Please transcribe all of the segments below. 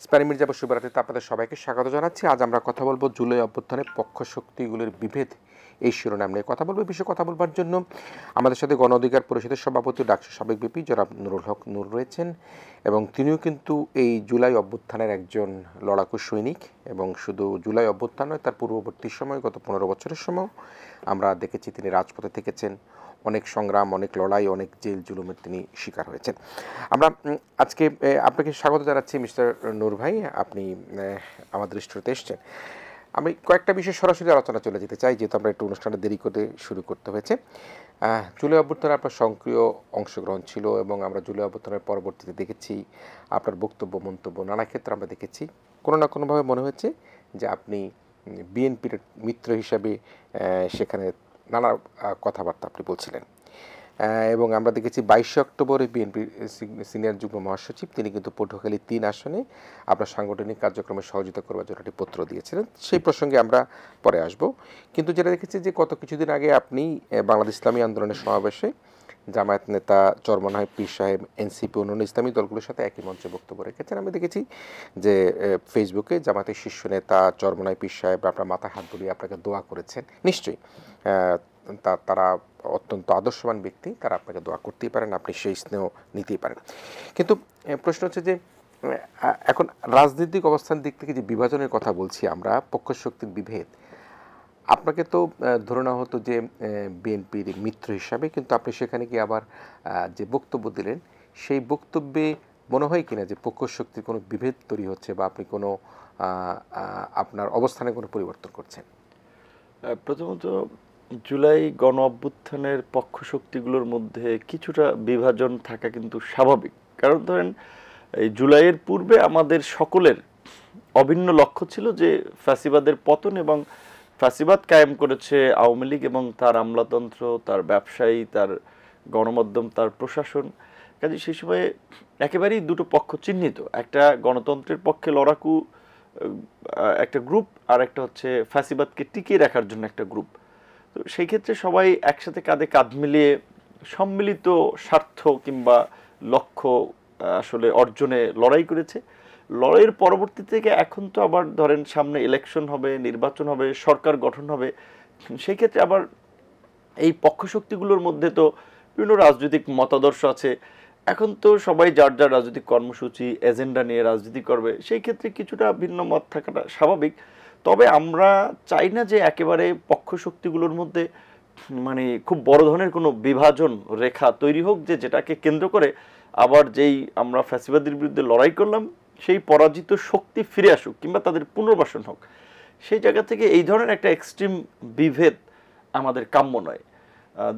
ইসমাইল মির্জা বসুবরাতিতে আপনাদের সবাইকে স্বাগত জানাচ্ছি। আজ আমরা কথা বলবো জুলাই অভ্যুত্থানের পক্ষ শক্তিগুলির বিভেদ এই শিরোনাম নিয়ে কথা বলবো। বিষয়ে কথা বলবার জন্য আমাদের সাথে গণ অধিকার পরিষদের সভাপতি ডাকসু সাবেক বিপি জনাব নুরুল হক নূর রয়েছেন, এবং তিনিও কিন্তু এই জুলাই অভ্যুত্থানের একজন লড়াকু সৈনিক। এবং শুধু জুলাই অভ্যুত্থান নয়, তার পূর্ববর্তী সময় গত 15 বছরের সময় আমরা দেখেছি তিনি রাজপথে থেকেছেন, অনেক সংগ্রাম, অনেক লড়াই, অনেক জেল জুলুমের তিনি শিকার হয়েছেন। আমরা আজকে আপনাকে স্বাগত জানাচ্ছি মিস্টার নূর ভাই, আপনি আমাদের স্টুডিওতে এসছেন। আমি কয়েকটা বিষয় সরাসরি আলোচনা চলে যেতে চাই, যেহেতু আমরা একটু অনুষ্ঠানে দেরি করে শুরু করতে হয়েছে। জুলাই অভ্যুত্থানে আপনার সক্রিয় অংশগ্রহণ ছিল, এবং আমরা জুলাই অভ্যুত্থানের পরবর্তীতে দেখেছি আপনার বক্তব্য, মন্তব্য নানা ক্ষেত্রে আমরা দেখেছি কোনো না কোনোভাবে মনে হচ্ছে যে আপনি বিএনপির মিত্র হিসাবে সেখানে নানা কথাবার্তা আপনি বলছিলেন। এবং আমরা দেখেছি 22 অক্টোবরে বিএনপির সিনিয়র যুগ্ম মহাসচিব তিনি কিন্তু পটুয়াখালী 3 আসনে আপনার সাংগঠনিক কার্যক্রমে সহযোগিতা করবার জন্য একটি পত্র দিয়েছিলেন। সেই প্রসঙ্গে আমরা পরে আসব। কিন্তু যেটা দেখেছি যে গত কিছুদিন আগে আপনি বাংলাদেশ ইসলামী আন্দোলনের সমাবেশে জামায়াত নেতা চরমনাই পীর সাহেব, এনসিপি, অন্যান্য ইসলামী দলগুলোর সাথে একই মঞ্চে বক্তব্য রেখেছেন। আমি দেখেছি যে ফেসবুকে জামাতের শীর্ষ নেতা চরমনাই পীর সাহেব আপনার মাথায় হাত বুলিয়ে আপনাকে দোয়া করেছেন। নিশ্চয়ই তারা অত্যন্ত আদর্শবান ব্যক্তি, তারা আপনাকে দোয়া করতেই পারেন, আপনি সেই স্নেহ নিতেই পারেন। কিন্তু প্রশ্ন হচ্ছে যে এখন রাজনৈতিক অবস্থান দিক থেকে যে বিভাজনের কথা বলছি আমরা, পক্ষ শক্তির বিভেদ, আপনাকে তো ধরে নেওয়া হতো যে বিএনপির মিত্র হিসাবে, কিন্তু আপনি সেখানে গিয়ে আবার যে বক্তব্য দিলেন, সেই বক্তব্যে মনে হয় কিনা যে পক্ষ শক্তির কোনো বিভেদ তৈরি হচ্ছে, বা আপনি কোনো আপনার অবস্থানে কোনো পরিবর্তন করছেন? প্রথমত জুলাই গণ অভ্যুত্থানের পক্ষ শক্তিগুলোর মধ্যে কিছুটা বিভাজন থাকা কিন্তু স্বাভাবিক। কারণ ধরেন এই জুলাইয়ের পূর্বে আমাদের সকলের অভিন্ন লক্ষ্য ছিল যে ফ্যাসিবাদের পতন, এবং ফ্যাসিবাদ কায়েম করেছে আওয়ামী লীগ এবং তার আমলাতন্ত্র, তার ব্যবসায়ী, তার গণমাধ্যম, তার প্রশাসন। কাজে সেই সময়ে একেবারেই দুটো পক্ষ চিহ্নিত, একটা গণতন্ত্রের পক্ষে লড়াকু একটা গ্রুপ, আর একটা হচ্ছে ফ্যাসিবাদকে টিকিয়ে রাখার জন্য একটা গ্রুপ। তো সেই ক্ষেত্রে সবাই একসাথে কাঁধে কাঁধ মিলিয়ে সম্মিলিত স্বার্থ কিংবা লক্ষ্য আসলে অর্জনে লড়াই করেছে। লড়াইয়ের পরবর্তী থেকে এখন তো আবার ধরেন সামনে ইলেকশন হবে, নির্বাচন হবে, সরকার গঠন হবে। সেই ক্ষেত্রে আবার এই পক্ষ শক্তিগুলোর মধ্যে তো বিভিন্ন রাজনৈতিক মতাদর্শ আছে। এখন তো সবাই যার যার রাজনৈতিক কর্মসূচি, এজেন্ডা নিয়ে রাজনীতি করবে। সেই ক্ষেত্রে কিছুটা ভিন্ন মত থাকাটা স্বাভাবিক। তবে আমরা চাই না যে একেবারে পক্ষ শক্তিগুলোর মধ্যে মানে খুব বড় ধরনের কোনো বিভাজন রেখা তৈরি হোক, যে যেটাকে কেন্দ্র করে আবার যেই আমরা ফ্যাসিবাদের বিরুদ্ধে লড়াই করলাম সেই পরাজিত শক্তি ফিরে আসুক কিংবা তাদের পুনর্বাসন হোক। সেই জায়গা থেকে এই ধরনের একটা এক্সট্রিম বিভেদ আমাদের কাম্য নয়।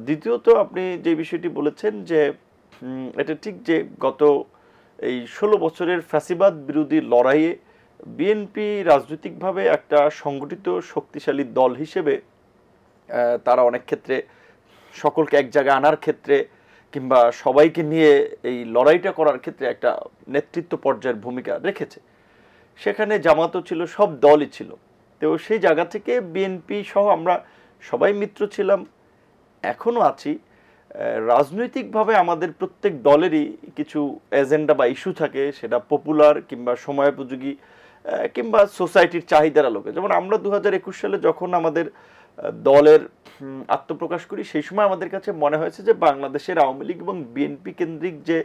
দ্বিতীয়ত আপনি যে বিষয়টি বলেছেন যে এটা ঠিক যে গত এই 16 বছরের ফ্যাসিবাদ বিরোধী লড়াইয়ে বিএনপি রাজনৈতিকভাবে একটা সংগঠিত শক্তিশালী দল হিসেবে তারা অনেক ক্ষেত্রে সকলকে এক জায়গায় আনার ক্ষেত্রে কিংবা সবাইকে নিয়ে এই লড়াইটা করার ক্ষেত্রে একটা নেতৃত্ব পর্যায়ের ভূমিকা রেখেছে। সেখানে জামাতও ছিল, সব দলই ছিল। তো সেই জায়গা থেকে বিএনপি সহ আমরা সবাই মিত্র ছিলাম, এখনও আছি। রাজনৈতিকভাবে আমাদের প্রত্যেক দলেরই কিছু এজেন্ডা বা ইস্যু থাকে, সেটা পপুলার কিংবা সময়োপযোগী কিংবা সোসাইটির চাহিদার আলোকে। যেমন আমরা 2021 সালে যখন আমাদের দলের আত্মপ্রকাশ করি, সেই সময় আমাদের কাছে মনে হয়েছে যে বাংলাদেশের আওয়ামী লীগ এবং বিএনপি কেন্দ্রিক যে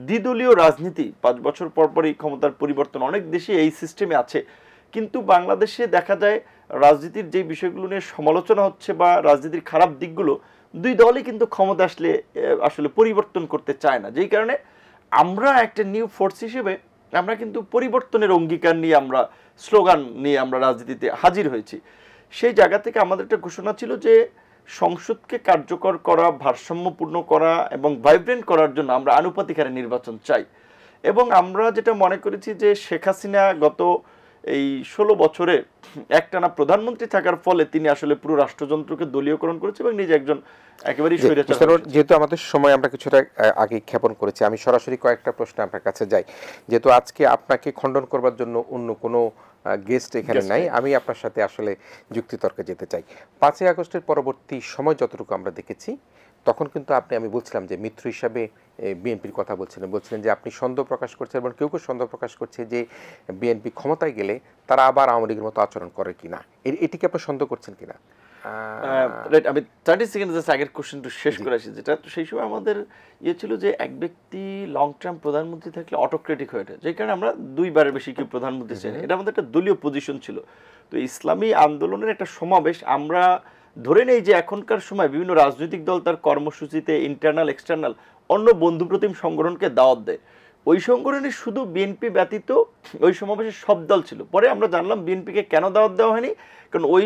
দ্বিদলীয় রাজনীতি, 5 বছর পর পরই ক্ষমতার পরিবর্তন, অনেক দেশে এই সিস্টেমে আছে, কিন্তু বাংলাদেশে দেখা যায় রাজনীতির যে বিষয়গুলো নিয়ে সমালোচনা হচ্ছে বা রাজনীতির খারাপ দিকগুলো দুই দলই কিন্তু ক্ষমতা আসলে আসলে পরিবর্তন করতে চায় না। যেই কারণে আমরা একটা নিউ ফোর্স হিসেবে আমরা কিন্তু পরিবর্তনের অঙ্গীকার নিয়ে, আমরা স্লোগান নিয়ে আমরা রাজনীতিতে হাজির হয়েছি। সেই জায়গা থেকে আমাদের একটা ঘোষণা ছিল যে সংসদকে কার্যকর করা, ভারসাম্যপূর্ণ করা এবং ভাইব্রেন্ট করার জন্য আমরা আনুপাতিক হারে নির্বাচন চাই। এবং আমরা যেটা মনে করেছি যে শেখ হাসিনা গত এই 16 বছরে একটানা প্রধানমন্ত্রী থাকার ফলে তিনি আসলে পুরো রাষ্ট্রযন্ত্রকে দলীয়করণ করেছে এবং নিজে একজন একেবারেই স্বৈরাচার। যেহেতু আমাদের সময় আমরা কিছুটা আগে ক্ষেপণ করেছি, আমি সরাসরি কয়েকটা প্রশ্ন আপনার কাছে যাই। যেহেতু আজকে আপনাকে খণ্ডন করবার জন্য অন্য কোনো গেস্ট এখানে নাই, আমি আপনার সাথে আসলে যুক্তিতর্কে যেতে চাই। 5ই আগস্টের পরবর্তী সময় যতটুকু আমরা দেখেছি, তখন কিন্তু আমি বলছিলাম যে মিত্র হিসাবে বিএনপির কথা বলছিলেন যে আপনি সন্দেহ প্রকাশ করছেন, এবং কেউ কেউ সন্দেহ প্রকাশ করছে যে বিএনপি ক্ষমতায় গেলে তারা আবার আওয়ামী লীগের মতো আচরণ করে কিনা, এটিকে আপনি সন্দেহ করছেন কিনা? রাইট, আমি 30 সেকেন্ড জাস্ট আগের কোশ্চেন একটু শেষ করে আসি, যেটা সেই সময় আমাদের ছিল যে এক ব্যক্তি লং টার্ম প্রধানমন্ত্রী থাকলে অটোক্রেটিক হয়ে ওঠে, যেই কারণে আমরা দুইবারের বেশি কেউ প্রধানমন্ত্রী চাই না। এটা আমাদের একটা দলীয় পজিশন ছিল। তো ইসলামী আন্দোলনের একটা সমাবেশ, আমরা ধরে নেই যে এখনকার সময় বিভিন্ন রাজনৈতিক দল তার কর্মসূচিতে ইন্টারনাল এক্সটার্নাল অন্য বন্ধুপ্রতিম সংগঠনকে দাওয়াত দেয়। ওই সংগঠনে শুধু বিএনপি ব্যতীত ওই সমাবেশে সব দল ছিল। পরে আমরা জানলাম বিএনপিকে কেন দাওয়াত দেওয়া হয়নি, কারণ ওই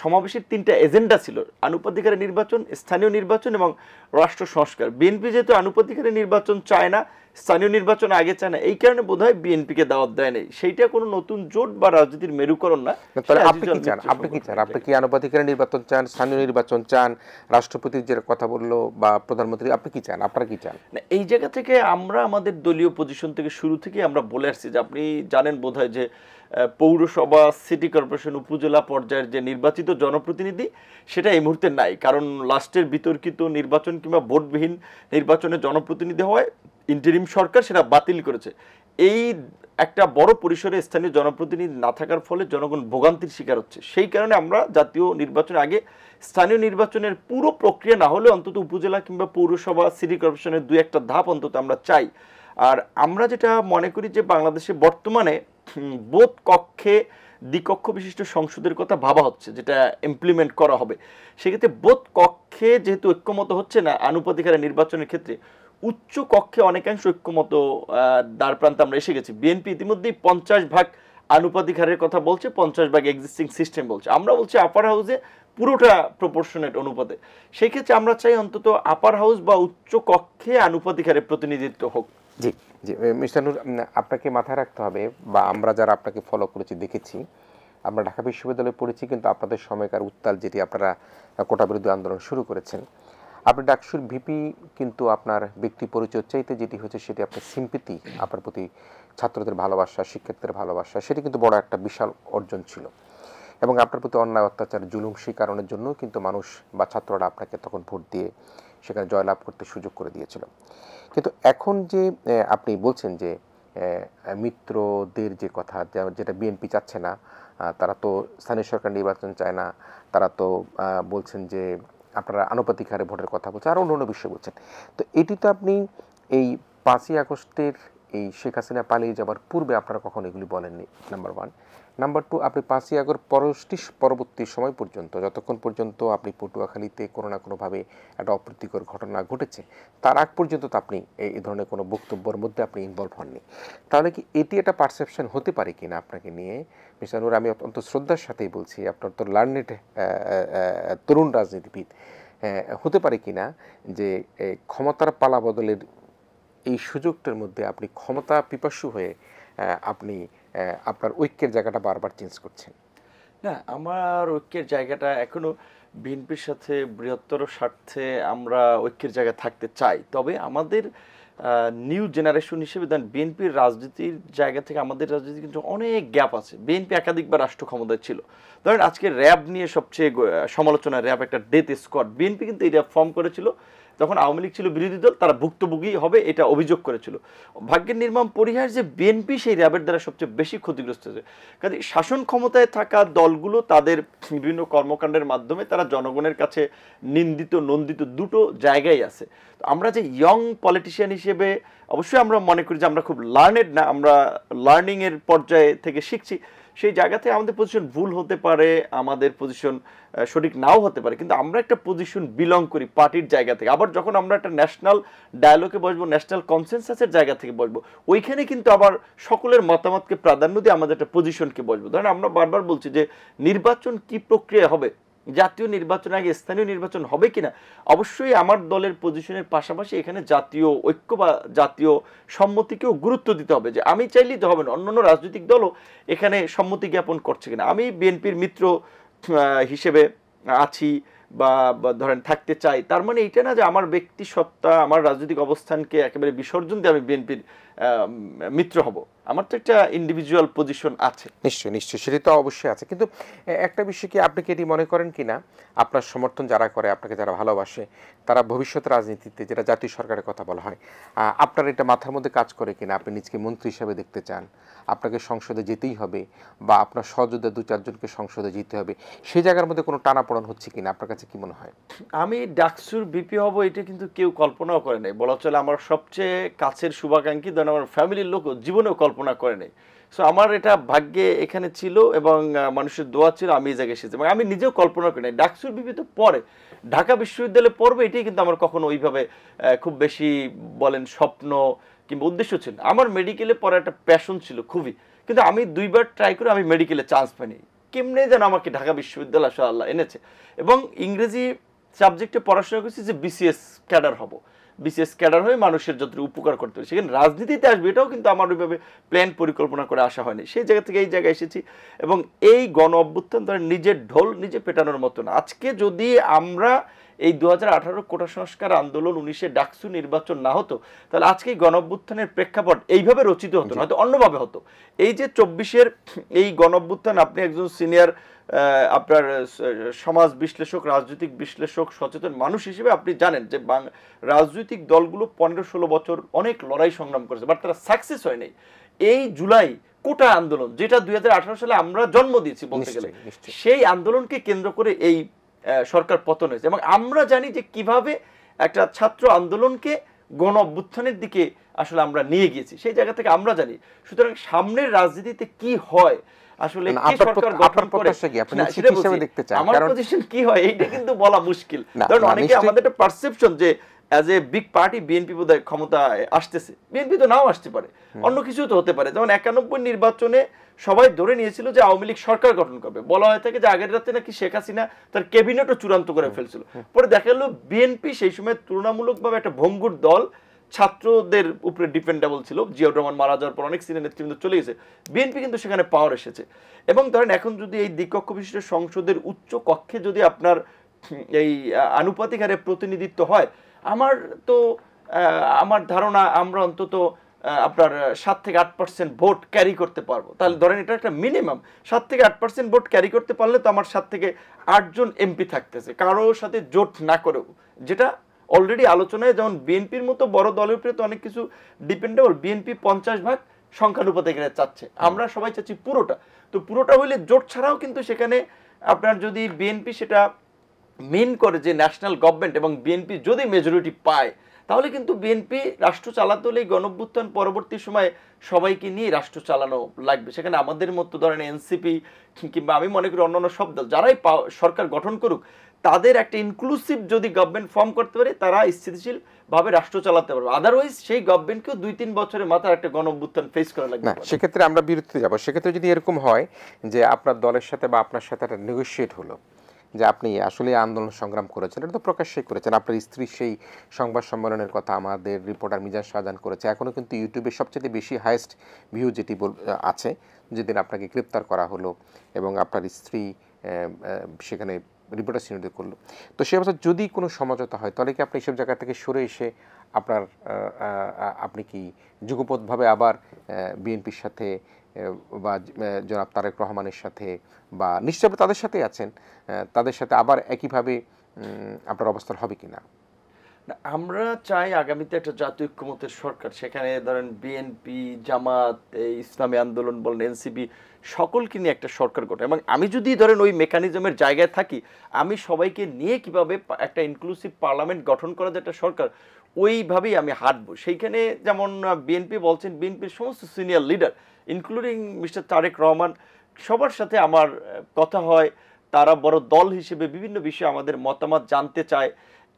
সমাবেশের 3টা এজেন্ডা ছিল: আনুপাতিকারে নির্বাচন, স্থানীয় নির্বাচন এবং রাষ্ট্র সংস্কার। বিএনপি যেহেতু আনুপাতিকারে নির্বাচন চায় না, স্থানীয় নির্বাচন আগে চায় না, এই কারণে বোধহয় বিএনপিকে দাওয়াত দেয় নাই। সেইটা কোনো নতুন জোট বা রাজনীতির মেরুকরণ না। তাহলে আপনি কি চান? আপনি কি আনুপাতিকারে নির্বাচন চান, স্থানীয় নির্বাচন চান, রাষ্ট্রপতির যে কথা বললো বা প্রধানমন্ত্রী, আপনি কি চান? আপনারা কি চান? এই জায়গা থেকে আমরা আমাদের দলীয় পজিশন থেকে শুরু থেকে আমরা বলে আসছি যে, আপনি জানেন বোধহয় যে পৌরসভা, সিটি কর্পোরেশন, উপজেলা পর্যায়ের যে নির্বাচিত জনপ্রতিনিধি সেটা এই মুহূর্তে নাই, কারণ লাস্টের বিতর্কিত নির্বাচন কিংবা ভোটবিহীন নির্বাচনে জনপ্রতিনিধি হওয়ায় ইন্টারিম সরকার সেটা বাতিল করেছে। এই একটা বড় পরিসরে স্থানীয় জনপ্রতিনিধি না থাকার ফলে জনগণ ভোগান্তির শিকার হচ্ছে। সেই কারণে আমরা জাতীয় নির্বাচনের আগে স্থানীয় নির্বাচনের পুরো প্রক্রিয়া না হলে অন্তত উপজেলা কিংবা পৌরসভা, সিটি কর্পোরেশনের 2-1টা ধাপ অন্তত আমরা চাই। আর আমরা যেটা মনে করি যে বাংলাদেশে বর্তমানে বোধ কক্ষে দ্বিকক্ষ বিশিষ্ট সংসদের কথা ভাবা হচ্ছে, যেটা ইমপ্লিমেন্ট করা হবে। সেক্ষেত্রে বোধ কক্ষে যেহেতু ঐক্যমত হচ্ছে না আনুপাতিকারে নির্বাচনের ক্ষেত্রে, উচ্চ কক্ষে অনেকাংশ ঐক্যমত দ্বার প্রান্তে আমরা এসে গেছি। বিএনপি ইতিমধ্যেই 50% আনুপাতিক হারের কথা বলছে, 50% এক্সিস্টিং সিস্টেম বলছে। আমরা বলছি আপার হাউসে পুরোটা প্রপোর্শনেট অনুপাতে। সেই ক্ষেত্রে আমরা চাই অন্তত আপার হাউস বা উচ্চ কক্ষে আনুপাতিক হারে প্রতিনিধিত্ব হোক। জি জি, মিস্টার নূর, আপনাকে মাথায় রাখতে হবে, বা আমরা যারা আপনাকে ফলো করেছি দেখেছি, আমরা ঢাকা বিশ্ববিদ্যালয়ে পড়েছি, কিন্তু আপনাদের সময়কার উত্তাল যেটি আপনারা কোটা বিরোধী আন্দোলন শুরু করেছেন, আপনি ডাকসুর ভিপি, কিন্তু আপনার ব্যক্তি পরিচয় চাইতে যেটি হচ্ছে সেটি আপনার সিম্পিতি, আপনার প্রতি ছাত্রদের ভালোবাসা, শিক্ষার্থীদের ভালোবাসা, সেটি কিন্তু বড় একটা বিশাল অর্জন ছিল। এবং আপনার প্রতি অন্যায়, অত্যাচার, জুলুম কারণের জন্য কিন্তু মানুষ বা ছাত্ররা আপনাকে তখন ভোট দিয়ে সেখানে জয়লাভ করতে সুযোগ করে দিয়েছিল। কিন্তু এখন যে আপনি বলছেন যে মিত্রদের যে কথা, যেটা বিএনপি চাচ্ছে না, তারা তো স্থানীয় সরকার নির্বাচন চায় না, তারা তো বলছেন যে আপনারা আনুপাতিক হারে ভোটের কথা বলছেন, আর অন্য বিষয় বলছেন। তো এটি তো আপনি এই 5ই আগস্টের এই শেখ হাসিনা পালিয়ে যাবার পূর্বে আপনারা কখনো এগুলি বলেননি, নাম্বার 1। নাম্বার 2, আপনি 5ই আগস্ট পরবর্তী সময় পর্যন্ত, যতক্ষণ পর্যন্ত আপনি পটুয়াখালীতে কোনো না কোনোভাবে একটা অপ্রীতিকর ঘটনা ঘটেছে, তার আগ পর্যন্ত তো আপনি এই ধরনের কোনো বক্তব্যের মধ্যে আপনি ইনভলভ হননি। তাহলে কি এটি একটা পারসেপশন হতে পারে কিনা আপনাকে নিয়ে? মিস্টার নূর, আমি অত্যন্ত শ্রদ্ধার সাথেই বলছি, আপনার তো লার্নেড তরুণ রাজনীতিবিদ, হতে পারে কিনা যে ক্ষমতার পালা বদলের এই সুযোগটার মধ্যে আপনি ক্ষমতা পিপাসু হয়ে আপনি আপনার ঐক্যের জায়গাটা বারবার চেঞ্জ করছেন? না, আমার ঐক্যের জায়গাটা এখনো বিএনপির সাথে বৃহত্তর স্বার্থে আমরা ঐক্যের জায়গায় থাকতে চাই। তবে আমাদের নিউ জেনারেশন হিসেবে বিএনপির রাজনীতির জায়গা থেকে আমাদের রাজনীতি কিন্তু অনেক গ্যাপ আছে। বিএনপি একাধিকবার রাষ্ট্র ক্ষমতায় ছিল। ধরেন আজকে র্যাব নিয়ে সবচেয়ে সমালোচনা, র্যাব একটা ডেথ স্কোয়াড। বিএনপি কিন্তু এটা ফর্ম করেছিল যখন আওয়ামী লীগ ছিল বিরোধী দল, তারা ভুক্তভোগী হবে এটা অভিযোগ করেছিল। ভাগ্যের নির্মম পরিহাস যে বিএনপি সেই র্যাবের দ্বারা সবচেয়ে বেশি ক্ষতিগ্রস্ত হয়েছে। কাজে শাসন ক্ষমতায় থাকা দলগুলো তাদের বিভিন্ন কর্মকাণ্ডের মাধ্যমে তারা জনগণের কাছে নিন্দিত নন্দিত দুটো জায়গায় আছে। তো আমরা যে ইয়ং পলিটিশিয়ান হিসেবে অবশ্যই আমরা মনে করি যে আমরা খুব লার্নেড না, আমরা লার্নিংয়ের পর্যায়ে থেকে শিখছি। সেই জায়গা থেকে আমাদের পজিশন ভুল হতে পারে, আমাদের পজিশন সঠিক নাও হতে পারে, কিন্তু আমরা একটা পজিশন বিলং করি পার্টির জায়গা থেকে। আবার যখন আমরা একটা ন্যাশনাল ডায়ালগে বসবো, ন্যাশনাল কনসেনসাসের জায়গা থেকে বসবো, ওইখানে কিন্তু আবার সকলের মতামতকে প্রাধান্য দিয়ে আমাদের একটা পজিশনকে বসবো। ধরেন আমরা বারবার বলছি যে নির্বাচন কি প্রক্রিয়া হবে, জাতীয় নির্বাচন আগে স্থানীয় নির্বাচন হবে কিনা, অবশ্যই আমার দলের পজিশনের পাশাপাশি এখানে জাতীয় ঐক্য বা জাতীয় সম্মতিকেও গুরুত্ব দিতে হবে। যে আমি চাইলেই তো হবে না, অন্যান্য রাজনৈতিক দলও এখানে সম্মতি জ্ঞাপন করছে কিনা। আমি বিএনপির মিত্র হিসেবে আছি বা ধরেন থাকতে চাই, তার মানে এইটা না যে আমার ব্যক্তি সত্তা, আমার রাজনৈতিক অবস্থানকে একেবারে বিসর্জন দিয়ে আমি বিএনপির মিত্র হব। আমার তো একটা ইন্ডিভিজুয়াল পজিশন আছে। নিশ্চয়ই নিশ্চয়ই, সেটি তো অবশ্যই আছে, কিন্তু একটা বিষয় কি, আপনি কি এটি মনে করেন কি না, আপনার সমর্থন যারা করে, আপনাকে যারা ভালোবাসে, তারা ভবিষ্যৎ রাজনীতিতে, যেটা জাতীয় সরকারের কথা বলা হয়, আপনার এটা মাথার মধ্যে কাজ করে কিনা, আপনি নিজকে মন্ত্রী হিসাবে দেখতে চান, আপনাকে সংসদে যেতেই হবে, বা আপনার সহযোদ্ধা 2-4 জনকে সংসদে যেতে হবে, সেই জায়গার মধ্যে কোনো টানাপোড়েন হচ্ছে কিনা, আপনার কাছে কি মনে হয়? আমি ডাকসুর বিপি হব এটা কিন্তু কেউ কল্পনাও করে নাই, বলা চলে আমার সবচেয়ে কাছের শুভাকাঙ্ক্ষী, ধরেন আমার ফ্যামিলির লোকও জীবনেও কল্পনা করে নাই। সো আমার এটা ভাগ্যে এখানে ছিল এবং মানুষের দোয়া ছিল, আমি এই জায়গায় এসেছি, এবং আমি নিজেও কল্পনা করি নাই ডাকসুর বিপি তো পরে ঢাকা বিশ্ববিদ্যালয়ে পড়বে, এটাই কিন্তু আমার কখনো ওইভাবে খুব বেশি বলেন স্বপ্ন কিংবা উদ্দেশ্য ছিল না। আমার মেডিকেলে পড়ার একটা প্যাশন ছিল খুবই, কিন্তু আমি 2বার ট্রাই করে আমি মেডিকেলে চান্স পাইনি। কেমনে যেন আমাকে ঢাকা বিশ্ববিদ্যালয় আসলে আল্লাহ এনেছে, এবং ইংরেজি সাবজেক্টে পড়াশোনা করছি যে বিসিএস ক্যাডার হব, বিসিএস ক্যাডার হয়ে মানুষের যত উপকার করতে হবে, সেখানে রাজনীতিতে আসবে এটাও কিন্তু আমার ওইভাবে প্ল্যান পরিকল্পনা করে আসা হয়নি। সেই জায়গা থেকে এই জায়গায় এসেছি, এবং এই গণ অভ্যুত্থান ধরেন নিজের ঢোল নিজে পেটানোর মতো না। আজকে যদি আমরা এই 2018 কোটা সংস্কার আন্দোলন, 19-এ ডাকসু নির্বাচন না হতো, তাহলে আজকে এই গণ অভ্যুত্থানের প্রেক্ষাপট এইভাবে রচিত হতো না, হয়তো অন্যভাবে হতো। এই যে 24-এর এই গণ অভ্যুত্থান, আপনি একজন সিনিয়র আপনার সমাজ বিশ্লেষক, রাজনৈতিক বিশ্লেষক, সচেতন মানুষ হিসেবে আপনি জানেন যে রাজনৈতিক দলগুলো 15-16 বছর অনেক লড়াই সংগ্রাম করেছে, বাট তারা সাকসেস হয় নাই। এই জুলাই কোটা আন্দোলন, যেটা 2018 সালে আমরা জন্ম দিয়েছি বলতে গেলে, সেই আন্দোলনকে কেন্দ্র করে এই সরকার পতন হয়েছে, এবং আমরা জানি যে কিভাবে একটা ছাত্র আন্দোলনকে গণ অভ্যুত্থানের দিকে আসলে আমরা নিয়ে গিয়েছি, সেই জায়গা থেকে আমরা জানি। সুতরাং সামনের রাজনীতিতে কি হয় আসলে, কে সরকার গঠন করে, আমার পজিশন কি হয় এইটা কিন্তু বলা মুশকিল। কারণ অনেকে আমাদের একটা পারসেপশন যে as a big party BNP বোধহয় ক্ষমতায় আসতেছে, বিএনপি তো নাও আসতে পারে, অন্য কিছু তো হতে পারে। যেমন 91 নির্বাচনে সবাই ধরে নিয়েছিল যে আওয়ামী লীগ সরকার গঠন করবে, বলা হয়ে থাকে যে আগের রাতে নাকি শেখ হাসিনা তার ক্যাবিনেটও চূড়ান্ত করে ফেলছিল। পরে দেখা গেল বিএনপি সেই সময় তুলনামূলকভাবে একটা ভঙ্গুর দল, ছাত্রদের উপরে ডিপেন্ডেবল ছিল, জিয়াউর রহমান মারা যাওয়ার পর অনেক সিনিয়র নেতৃবৃন্দ চলে গেছে, বিএনপি কিন্তু সেখানে পাওয়ার এসেছে। এবং ধরেন এখন যদি এই দ্বিকক্ষ বিশিষ্ট সংসদের উচ্চ কক্ষে যদি আপনার এই আনুপাতিক হারে প্রতিনিধিত্ব হয়, আমার তো আমার ধারণা আমরা অন্তত আপনার 7 থেকে 8% ভোট ক্যারি করতে পারবো। তাহলে ধরেন এটা একটা মিনিমাম, 7 থেকে 8% ভোট ক্যারি করতে পারলে তো আমার 7 থেকে 8 জন এমপি থাকতেছে, কারোর সাথে জোট না করেও, যেটা অলরেডি আলোচনায়, যেমন বিএনপির মতো বড় দলের উপরে তো অনেক কিছু ডিপেন্ডেবল। বিএনপি 50% সংখ্যানুপাতে এখানে চাচ্ছে, আমরা সবাই চাচ্ছি পুরোটা। তো পুরোটা হইলে জোট ছাড়াও কিন্তু সেখানে আপনার যদি বিএনপি সেটা মেন করে যে ন্যাশনাল গভর্নমেন্ট, এবং বিএনপি যদি মেজরিটি পায়, তাহলে কিন্তু বিএনপি রাষ্ট্র চালাতে হলে গণঅভ্যুত্থান পরবর্তী সময়ে সবাইকে নিয়ে রাষ্ট্র চালানো লাগবে। সেখানে আমাদের মতো ধরেন এনসিপি কিংবা আমি মনে করি অন্যান্য সব দল যারাই সরকার গঠন করুক, তাদের একটা ইনক্লুসিভ যদি গভর্নমেন্ট ফর্ম করতে পারে, তারা স্থিতিশীল ভাবে রাষ্ট্র চালাতে পারবে। আদারওয়াইজ সেই গভর্নমেন্টকেও 2-3 বছরের মাথায় একটা গণঅভ্যুত্থান ফেস করা লাগবে। না, সেক্ষেত্রে আমরা বিরতিতে যাব। সেক্ষেত্রে যদি এরকম হয় যে আপনার দলের সাথে বা আপনার সাথে একটা নেগোশিয়েট হলো যে আপনি আসলে আন্দোলন সংগ্রাম করেছেন, এটা তো প্রকাশ্যই করেছেন, আপনার স্ত্রী সেই সংবাদ সম্মেলনের কথা আমাদের রিপোর্টার মিজান শাহজাহান করেছে, এখনও কিন্তু ইউটিউবে সবচেয়ে বেশি হাইয়েস্ট ভিউ যেটি আছে, যেদিন আপনাকে গ্রেপ্তার করা হলো এবং আপনার স্ত্রী সেখানে রিপোর্টার সিনিয়র করলো। তো সে অবস্থা যদি কোনো সমঝোতা হয়, তাহলে কি আপনি এইসব জায়গা থেকে সরে এসে আপনার আপনি কি যুগপথভাবে আবার বিএনপির সাথে বা জনাব তারেক রহমানের সাথে, বা নিশ্চয়ই তাদের সাথেই আছেন, তাদের সাথে আবার একইভাবে আপনার অবস্থান হবে কিনা? আমরা চাই আগামীতে একটা জাতীয় ঐক্যমত্যের সরকার, সেখানে ধরেন বিএনপি, জামাত, ইসলামী আন্দোলন বলেন, এনসিপি, সকলকে নিয়ে একটা সরকার গঠন। এবং আমি যদি ধরেন ওই মেকানিজমের জায়গায় থাকি, আমি সবাইকে নিয়ে কিভাবে একটা ইনক্লুসিভ পার্লামেন্ট গঠন করা যায় একটা সরকার, ওইভাবেই আমি হাঁটবো। সেইখানে যেমন বিএনপি বলছেন, বিএনপির সমস্ত senior leader including mister Tarique Rahman, সবার সাথে আমার কথা হয়, তারা বড় দল হিসেবে বিভিন্ন বিষয়ে আমাদের মতামত জানতে চায়,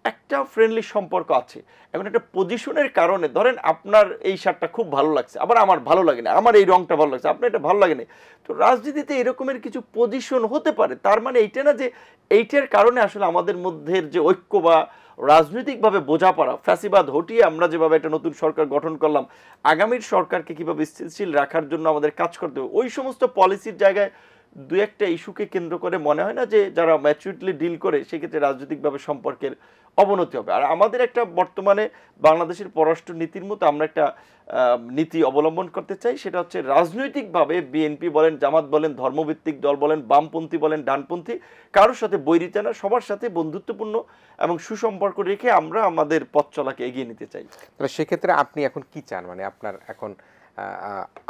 একটা ফ্রেন্ডলি সম্পর্ক আছে। এখন একটা পজিশনের কারণে ধরেন আপনার এই শার্টটা খুব ভালো লাগছে, আবার আমার ভালো লাগে না, আমার এই রংটা ভালো লাগছে, আপনার এটা ভালো লাগে না। তো রাজনীতিতে এরকমের কিছু পজিশন হতে পারে, তার মানে এইটা না যে এইটার কারণে আসলে আমাদের মধ্যে যে ঐক্য বা রাজনৈতিকভাবে বোঝাপড়া, ফ্যাসিবাদ হটিয়ে আমরা যেভাবে একটা নতুন সরকার গঠন করলাম, আগামীর সরকারকে কিভাবে স্থিতিশীল রাখার জন্য আমাদের কাজ করতে হবে, ওই সমস্ত পলিসির জায়গায় দু একটা ইস্যুকে কেন্দ্র করে মনে হয় না যে যারা ম্যাচুরিটলি ডিল করে সেক্ষেত্রে রাজনৈতিকভাবে সম্পর্কের অবনতি হবে। আর আমাদের একটা বর্তমানে বাংলাদেশের পররাষ্ট্র নীতির মতো আমরা একটা নীতি অবলম্বন করতে চাই, সেটা হচ্ছে রাজনৈতিকভাবে বিএনপি বলেন, জামাত বলেন, ধর্মভিত্তিক দল বলেন, বামপন্থী বলেন, ডানপন্থী, কারোর সাথে বৈরিতা না, সবার সাথে বন্ধুত্বপূর্ণ এবং সুসম্পর্ক রেখে আমরা আমাদের পথ চলাকে এগিয়ে নিতে চাই। তাহলে সেক্ষেত্রে আপনি এখন কি চান, মানে আপনার এখন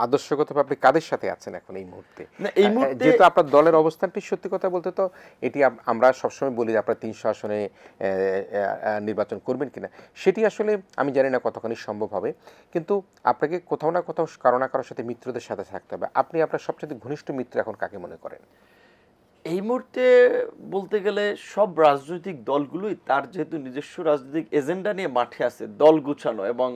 আদর্শগতভাবে আপনি কাদের সাথে আছেন এখন এই মুহূর্তে? না এই মুহূর্তে যেহেতু আপনার দলের অবস্থানটি সত্যি কথা বলতে তো এটি আমরা সবসময় বলি যে আপনারা 300 আসনে নির্বাচন করবেন কিনা, সেটি আসলে আমি জানি না কতখানি সম্ভব হবে, কিন্তু আপনাকে কোথাও না কোথাও কারো না কারোর সাথে মিত্রদের সাথে থাকতে হবে। আপনি আপনার সবচেয়ে ঘনিষ্ঠ মিত্র এখন কাকে মনে করেন? এই মুহূর্তে বলতে গেলে সব রাজনৈতিক দলগুলোই তার যেহেতু নিজস্ব রাজনৈতিক এজেন্ডা নিয়ে মাঠে আছে, দল গুছানো, এবং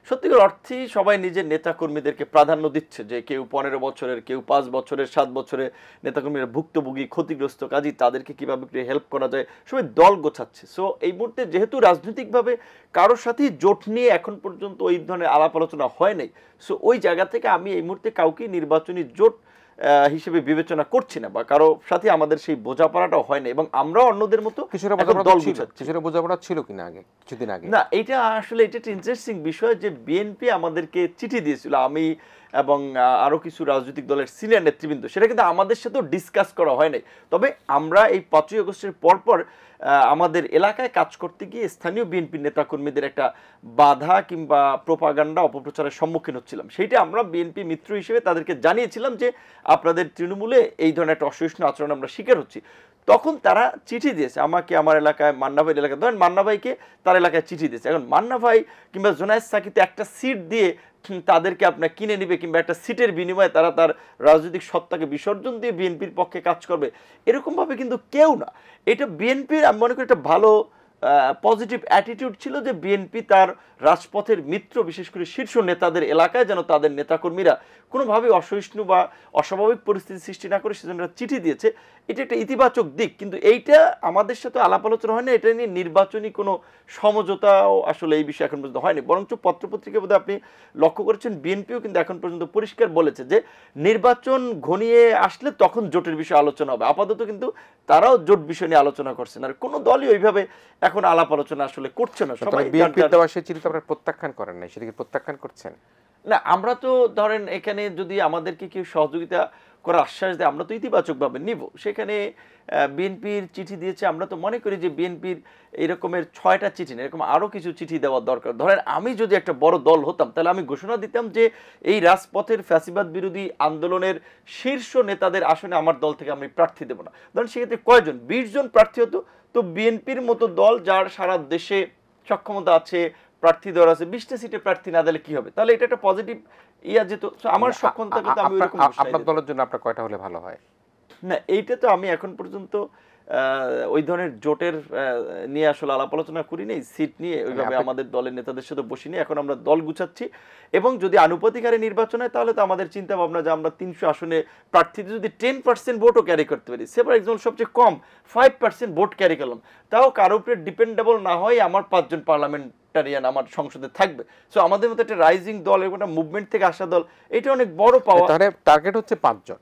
সত্যিকার অর্থেই সবাই নিজের নেতাকর্মীদেরকে প্রাধান্য দিচ্ছে, যে কেউ 15 বছরের, কেউ 5 বছরের, 7 বছরের নেতাকর্মীরা ভুক্তভোগী, ক্ষতিগ্রস্ত, কাজী তাদেরকে কিভাবে হেল্প করা যায়, সবাই দল গোছাচ্ছে। সো এই মুহূর্তে যেহেতু রাজনৈতিকভাবে কারোর সাথেই জোট নিয়ে এখন পর্যন্ত ওই ধরনের আলাপ আলোচনা হয় নাই, সো ওই জায়গা থেকে আমি এই মুহূর্তে কাউকে নির্বাচনী জোট হিসেবে বিবেচনা করছি না, বা কারো সাথে আমাদের সেই বোঝাপড়াটাও হয় না, এবং আমরা অন্যদের মতো কিছুটা বোঝাপড়া ছিল কিনা আগে, কিছুদিন আগে? না, এটা আসলে এটা একটা ইন্টারেস্টিং বিষয় যে বিএনপি আমাদেরকে চিঠি দিয়েছিল, আমি এবং আরো কিছু রাজনৈতিক দলের সিনিয়র নেতৃবৃন্দ, সেটা কিন্তু আমাদের সাথেও ডিসকাস করা হয় নাই। তবে আমরা এই 5ই আগস্টের পরপর আমাদের এলাকায় কাজ করতে গিয়ে স্থানীয় বিএনপি নেতাকর্মীদের একটা বাধা কিংবা প্রোপাগান্ডা অপপ্রচারের সম্মুখীন হচ্ছিলাম। সেইটা আমরা বিএনপি মিত্র হিসেবে তাদেরকে জানিয়েছিলাম যে আপনাদের তৃণমূলে এই ধরনের একটা অসহিষ্ণু আচরণ আমরা শিকার হচ্ছি। তখন তারা চিঠি দিয়েছে আমাকে, আমার এলাকায়, মান্না ভাইয়ের এলাকায়, ধরেন মান্না ভাইকে তার এলাকায় চিঠি দিয়েছে। এখন মান্না ভাই কিংবা জোনায়েদ সাকিতে একটা সিট দিয়ে তাদেরকে আপনার কিনে নিবে, কিংবা একটা সিটের বিনিময়ে তারা তার রাজনৈতিক সত্তাকে বিসর্জন দিয়ে বিএনপির পক্ষে কাজ করবে, এরকমভাবে কিন্তু কেউ না। এটা বিএনপির, আমি মনে করি একটা ভালো পজিটিভ অ্যাটিটিউড ছিল যে বিএনপি তার রাজপথের মিত্র, বিশেষ করে শীর্ষ নেতাদের এলাকায় যেন তাদের নেতাকর্মীরা কোনোভাবেই অসহিষ্ণু বা অস্বাভাবিক পরিস্থিতি সৃষ্টি না করে সেজন্য চিঠি দিয়েছে। এটা একটা ইতিবাচক দিক, কিন্তু এইটা আমাদের সাথে আলাপ আলোচনা হয় না, এটা নিয়ে নির্বাচনী কোনো সমঝোতাও আসলে এই বিষয়ে এখন পর্যন্ত হয়নি। বরঞ্চ পত্রপত্রিকা বোধহয় আপনি লক্ষ্য করেছেন, বিএনপিও কিন্তু এখন পর্যন্ত পরিষ্কার বলেছে যে নির্বাচন ঘনিয়ে আসলে তখন জোটের বিষয়ে আলোচনা হবে। আপাতত কিন্তু তারাও জোট বিষয় নিয়ে আলোচনা করছেন, আর কোনো দলই ওইভাবে এখন আলাপ আলোচনা আসলে করছে না। সবাই বিএনপির দেওয়া সেই চিঠি আপনারা প্রত্যাখ্যান করেন নাই, সেটাকে প্রত্যাখ্যান করছেন? না, আমরা তো ধরেন এখানে যদি আমাদেরকে কেউ সহযোগিতা করার আশ্বাস দেয় আমরা তো ইতিবাচকভাবে নিব। সেখানে বিএনপির চিঠি দিয়েছে, আমরা তো মনে করি যে বিএনপির এরকমের 6টা চিঠি না, এরকম আরও কিছু চিঠি দেওয়ার দরকার। ধরেন আমি যদি একটা বড় দল হতাম তাহলে আমি ঘোষণা দিতাম যে এই রাজপথের ফ্যাসিবাদ বিরোধী আন্দোলনের শীর্ষ নেতাদের আসনে আমার দল থেকে আমি প্রার্থী দেব না। ধরেন সেক্ষেত্রে কয়জন, 20 জন প্রার্থী হতো। তো বিএনপির মতো দল যার সারা দেশে সক্ষমতা আছে, প্রার্থী দেওয়ার আছে, 20টা সিটে প্রার্থী না দিলে কি হবে? তাহলে এটা একটা পজিটিভ ইয়া যেত। আমার সক্ষমতা কিন্তু আমি ওইরকম আপনার দলের জন্য আপনার কয়টা হলে ভালো হয়? না, এইটা তো আমি এখন পর্যন্ত ওই ধরনের জোটের নিয়ে আসলে আলাপ আলোচনা করি নাই, সিট নিয়ে ওইভাবে আমাদের দলের নেতাদের সাথে বসিনি। এখন আমরা দল গুছাচ্ছি, এবং যদি আনুপাতিক হারে নির্বাচন হয় তাহলে তো আমাদের চিন্তা ভাবনা যে আমরা 300 আসনে প্রার্থীদের যদি 10% ভোটও ক্যারি করতে পারি, সে ফর এক্সাম্পল সবচেয়ে কম 5% ভোট ক্যারি করলাম, তাও কারো উপরে ডিপেন্ডেবল না হয় আমার 5 জন পার্লামেন্টারিয়ান আমার সংসদে থাকবে। সো আমাদের মতো একটা রাইজিং দল, একটা মুভমেন্ট থেকে আসা দল, এটা অনেক বড় পাওয়া। তাহলে টার্গেট হচ্ছে 5 জন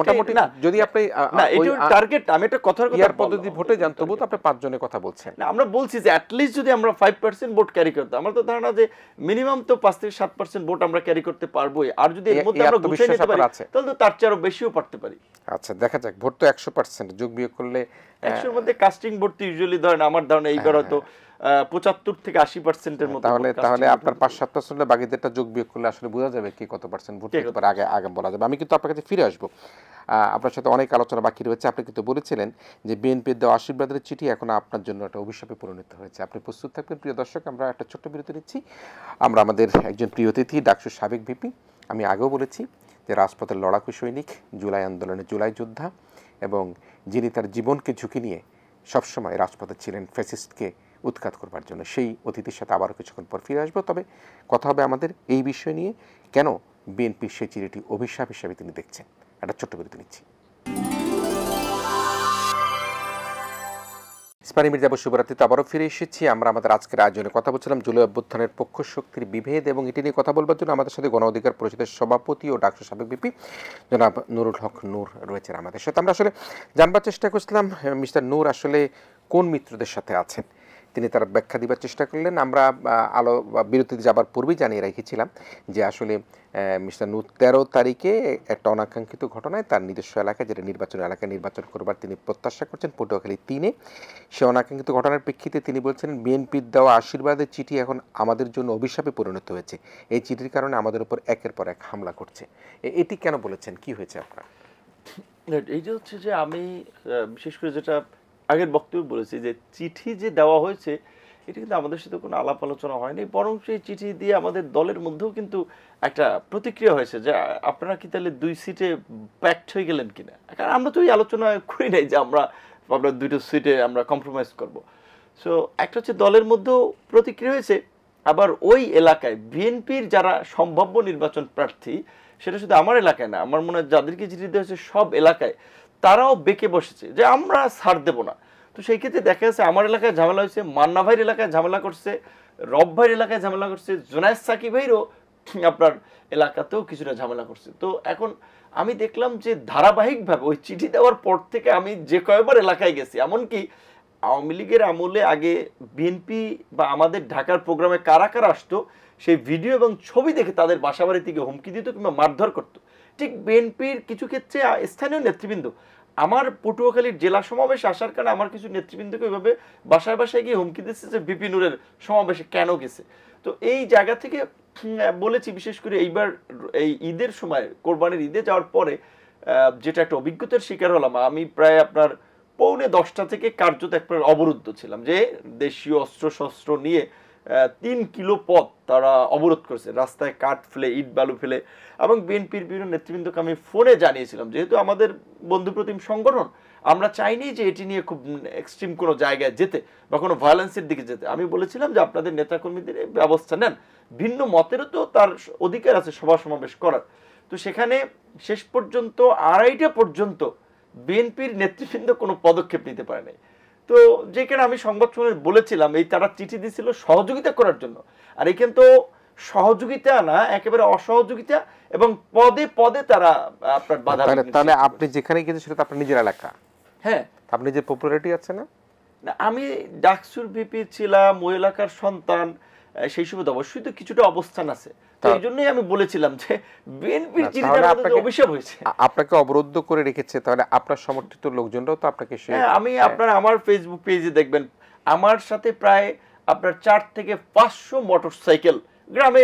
মোটামুটি। যদি আপনি না, এটা টার্গেট, আমি একটা কথার কথা পদ্ধতি ভোটে যান, তবু তো আপনি 5 জনের কথা বলছেন। না, আমরা বলছি যে অ্যাট লিস্ট যদি আমরা 5% ভোট ক্যারি করতে, আমরা তো ধারণা যে মিনিমাম তো 5 থেকে 7% ভোট আমরা ক্যারি করতে পারবোই। আর যদি এর মধ্যে আমরা গুছিয়ে নিতে পারি তাহলে তো তার চেয়ে আরো বেশিও পারতে পারি। আচ্ছা, দেখা যাক। ভোট তো 100%, যোগ বিয়োগ করলে 100 এর মধ্যে কাস্টিং ভোট তো ইউজুয়ালি ধরেন আমার ধারণা এইবার হয়তো 75 থেকে 80% মতো। তাহলে আপনার 5-7% বাকিদেরটা যোগ বিয়োগ করলে আসলে বোঝা যাবে কি কত পার্সেন্ট ভোট দিতে পারে, আগে বলা যাবে। আমি কিন্তু আপনার কাছে ফিরে আসবো, আপনার সাথে অনেক আলোচনা বাকি রয়েছে। আপনি কিন্তু বলেছিলেন যে বিএনপির দেওয়া আশীর্বাদের চিঠি এখন আপনার জন্য একটা অভিশাপে পরিণত হয়েছে। আপনি প্রস্তুত থাকবেন প্রিয় দর্শক, আমরা একটা ছোট্ট বিরতি নিচ্ছি। আমরা আমাদের একজন প্রিয় অতিথি ডাকসুর সাবেক ভিপি, আমি আগেও বলেছি যে রাজপথের লড়াকু সৈনিক, জুলাই আন্দোলনের জুলাই যোদ্ধা, এবং যিনি তার জীবনকে ঝুঁকি নিয়ে সবসময় রাজপথে ছিলেন ফ্যাসিস্টকে উৎখাত করবার জন্য, সেই অতিথির সাথে আবারও কিছুক্ষণ পর ফিরে আসবো। তবে কথা হবে আমাদের এই বিষয় নিয়ে, কেন বিএনপির সেই চিঠিটি অভিশাপ হিসাবে তিনি দেখছেন। একটা ছোট্ট বিরতি নিচ্ছি। ইসমাইল মির্জা শুভরাত্রিতে আবারও ফিরে এসেছি। আমরা আমাদের আজকের আয়োজনে কথা বলছিলাম জুলাই অভ্যুত্থানের পক্ষ শক্তির বিভেদ, এবং এটি নিয়ে কথা বলবার জন্য আমাদের সাথে গণ অধিকার পরিষদের সভাপতি ও ডাকসুর সাবেক ভিপি জনাব নুরুল হক নূর রয়েছেন আমাদের সাথে। আমরা আসলে জানবার চেষ্টা করছিলাম মিস্টার নূর আসলে কোন মিত্রদের সাথে আছেন, তিনি তার ব্যাখ্যা দিবার চেষ্টা করলেন। আমরা আলো বা বিরতিতে যাবার পূর্বেই জানিয়ে রেখেছিলাম যে আসলে মিস্টার নূর 13 তারিখে একটা অনাকাঙ্ক্ষিত ঘটনায় তার নিজস্ব এলাকায়, যেটা নির্বাচন এলাকায় নির্বাচন করবার তিনি প্রত্যাশা করছেন, পটুয়াখালী 3-এ। সে অনাকাঙ্ক্ষিত ঘটনার প্রেক্ষিতে তিনি বলছেন, বিএনপির দেওয়া আশীর্বাদের চিঠি এখন আমাদের জন্য অভিশাপে পরিণত হয়েছে। এই চিঠির কারণে আমাদের উপর একের পর এক হামলা করছে। এটি কেন বলেছেন, কি হয়েছে আপনার? এইটা হচ্ছে যে আমি বিশেষ করে যেটা আগের বক্তব্য বলেছি যে চিঠি যে দেওয়া হয়েছে এটা কিন্তু আমাদের সাথে কোনো আলাপ আলোচনা হয়নি, বরং সেই চিঠি দিয়ে আমাদের দলের মধ্যেও কিন্তু একটা প্রতিক্রিয়া হয়েছে যে আপনারা কি তাহলে 2 সিটে প্যাক্ট হয়ে গেলেন কিনা। কারণ আমরা তো এই আলোচনা করি নাই যে আমরা 2টো সিটে আমরা কম্প্রোমাইজ করব। সো একটা হচ্ছে দলের মধ্যেও প্রতিক্রিয়া হয়েছে, আবার ওই এলাকায় বিএনপির যারা সম্ভাব্য নির্বাচন প্রার্থী, সেটা শুধু আমার এলাকায় না, আমার মনে হয় যাদেরকে চিঠি দেওয়া হয়েছে সব এলাকায়, তারাও বেঁকে বসেছে যে আমরা ছাড় দেব না। তো সেই ক্ষেত্রে দেখা যাচ্ছে আমার এলাকায় ঝামেলা হয়েছে, মান্না ভাইয়ের এলাকায় ঝামেলা করছে, রব ভাইয়ের এলাকায় ঝামেলা করছে, জোনায়েদ সাকিব ভাইরও আপনার এলাকাতেও কিছুটা ঝামেলা করছে। তো এখন আমি দেখলাম যে ধারাবাহিকভাবে ওই চিঠি দেওয়ার পর থেকে আমি যে কয়েকবার এলাকায় গেছি, এমনকি আওয়ামী লীগের আমলে আগে বিএনপি বা আমাদের ঢাকার প্রোগ্রামে কারা কারা আসতো সেই ভিডিও এবং ছবি দেখে তাদের বাসাবাড়ি থেকে হুমকি দিত কিংবা মারধর করতো। ঠিক বিএনপির কিছু ক্ষেত্রে স্থানীয় নেতৃবৃন্দ আমার পটুয়াখালীর জেলা সমাবেশে আসার কারণে আমার কিছু নেতৃবৃন্দকে ওইভাবে বাসায় বাসায় গিয়ে হুমকি দিচ্ছে যে বিপি নূরের সমাবেশে কেন গেছে। তো এই জায়গা থেকে বলেছি, বিশেষ করে এইবার এই ঈদের সময় কোরবানির ঈদে যাওয়ার পরে যেটা একটা অভিজ্ঞতার শিকার হলাম, আমি প্রায় আপনার 9:45 থেকে কার্যত একবার অবরুদ্ধ ছিলাম যে দেশীয় অস্ত্র শস্ত্র নিয়ে 3 কিলো পথ তারা অবরোধ করেছে, রাস্তায় কাঠ ফেলে ইট বালু ফেলে। এবং বিএনপির বিভিন্ন নেতৃবৃন্দকে আমি ফোনে জানিয়েছিলাম, যেহেতু আমাদের বন্ধুপ্রতিম সংগঠন, আমরা চাইনি যে এটি নিয়ে খুব এক্সট্রিম কোনো জায়গায় যেতে বা কোনো ভায়োলেন্সের দিকে যেতে। আমি বলেছিলাম যে আপনাদের নেতাকর্মীদের ব্যবস্থা নেন, ভিন্ন মতেরও তো তার অধিকার আছে সভা সমাবেশ করার। তো সেখানে শেষ পর্যন্ত 2:30টা পর্যন্ত বিএনপির নেতৃবৃন্দ কোনো পদক্ষেপ নিতে পারে নাই। তো যেখানে আমি সংবাদ সম্মেলনে বলেছিলাম এই তারা চিঠি দিয়েছিল সহযোগিতা করার জন্য, আর এখানে তো সহযোগিতা না, একেবারে অসহযোগিতা, এবং পদে পদে তারা আপনার বাধা। তাহলে আপনি যেখানে গেছেন সেটা তো আপনার নিজের এলাকা। হ্যাঁ, আপনি যে পপুলারিটি আছে না, আমি ডাকসুর ভিপি ছিলাম, ওই এলাকার সন্তান, সেই সুবাদে অবশ্যই তো কিছুটা অবস্থান আছে। তো এই জন্যই আমি বলেছিলাম যে বিএনপির অভিশাপ হয়েছে, আপনাকে অবরুদ্ধ করে রেখেছে, তাহলে আপনার সমর্থিত লোকজনরাও তো আপনাকে আমি আপনার আমার ফেসবুক পেজে দেখবেন আমার সাথে প্রায় আপনার 4 থেকে 500 মোটরসাইকেল, গ্রামে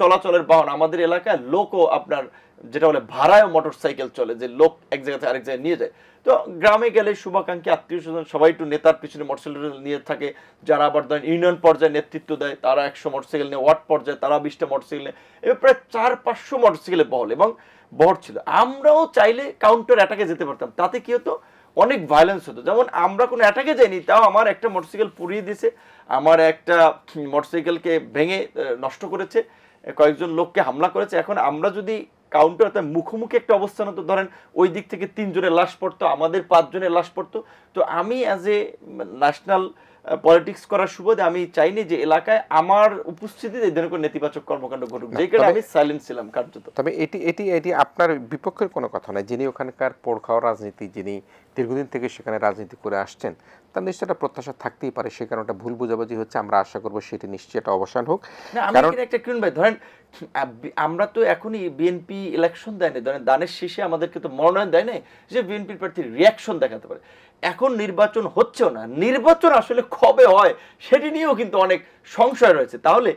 চলাচলের বাহন, আমাদের এলাকায় লোকও আপনার যেটা বলে ভাড়ায় মোটরসাইকেল চলে, যে লোক এক জায়গা থেকে আরেক জায়গায় নিয়ে যায়। তো গ্রামে গেলে শুভাকাঙ্ক্ষী আত্মীয় স্বজন সবাই একটু নেতার পিছনে মোটরসাইকেল নিয়ে থাকে, যারা আবার ধরেন ইউনিয়ন পর্যায়ে নেতৃত্ব দেয় তারা 100 মোটরসাইকেল নিয়ে, ওয়ার্ড পর্যায়ে তারা 20টা মোটরসাইকেল নিয়ে, এবার প্রায় 400-500 মোটরসাইকেলের বহল এবং বহর ছিল। আমরাও চাইলে কাউন্টার অ্যাটাকে যেতে পারতাম, তাতে কি হতো অনেক ভায়োলেন্স হতো। যেমন আমরা কোনো অ্যাটাকে যাইনি, তাও আমার একটা মোটরসাইকেল পুড়িয়ে দিয়েছে, আমার একটা মোটরসাইকেলকে ভেঙে নষ্ট করেছে, কয়েকজন লোককে হামলা করেছে। এখন আমরা যদি কাউন্টার মুখোমুখি একটা অবস্থান হতো, ধরেন ওই দিক থেকে 3 জনের লাশ পড়তো, আমাদের 5 জনের লাশ পড়তো। তো আমি অ্যাজ এ ন্যাশনাল পলিটিক্স করার সুবাদে আমি চাইনি যে এলাকায় আমার উপস্থিতিতে এই ধরনের কোনো নেতিবাচক কর্মকাণ্ড ঘটুক, যেই কারণে আমি সাইলেন্ট ছিলাম কার্যত। তবে এটি আপনার বিপক্ষের কোনো কথা নয়। যিনি ওখানকার পোড়খাওয়া রাজনীতি, যিনি দীর্ঘদিন থেকে সেখানে রাজনীতি করে আসছেন, তার নিশ্চয় একটা প্রত্যাশা থাকতেই পারে। সে কারণে একটা ভুল বোঝাবুঝি হচ্ছে, আমরা আশা করবো সেটি নিশ্চয়ই একটা অবসান হোক। কারণ একটা কিরণ ভাই, ধরেন আমরা তো এখনই বিএনপি ইলেকশন দেয় না, ধরেন দানের শেষে আমাদেরকে তো মনোনয়ন দেয় না যে বিএনপির প্রার্থীর রিয়াকশন দেখাতে পারে। এখন নির্বাচন হচ্ছেও না, নির্বাচন আসলে কবে হয় সেটি নিয়েও কিন্তু অনেক সংশয় রয়েছে। তাহলে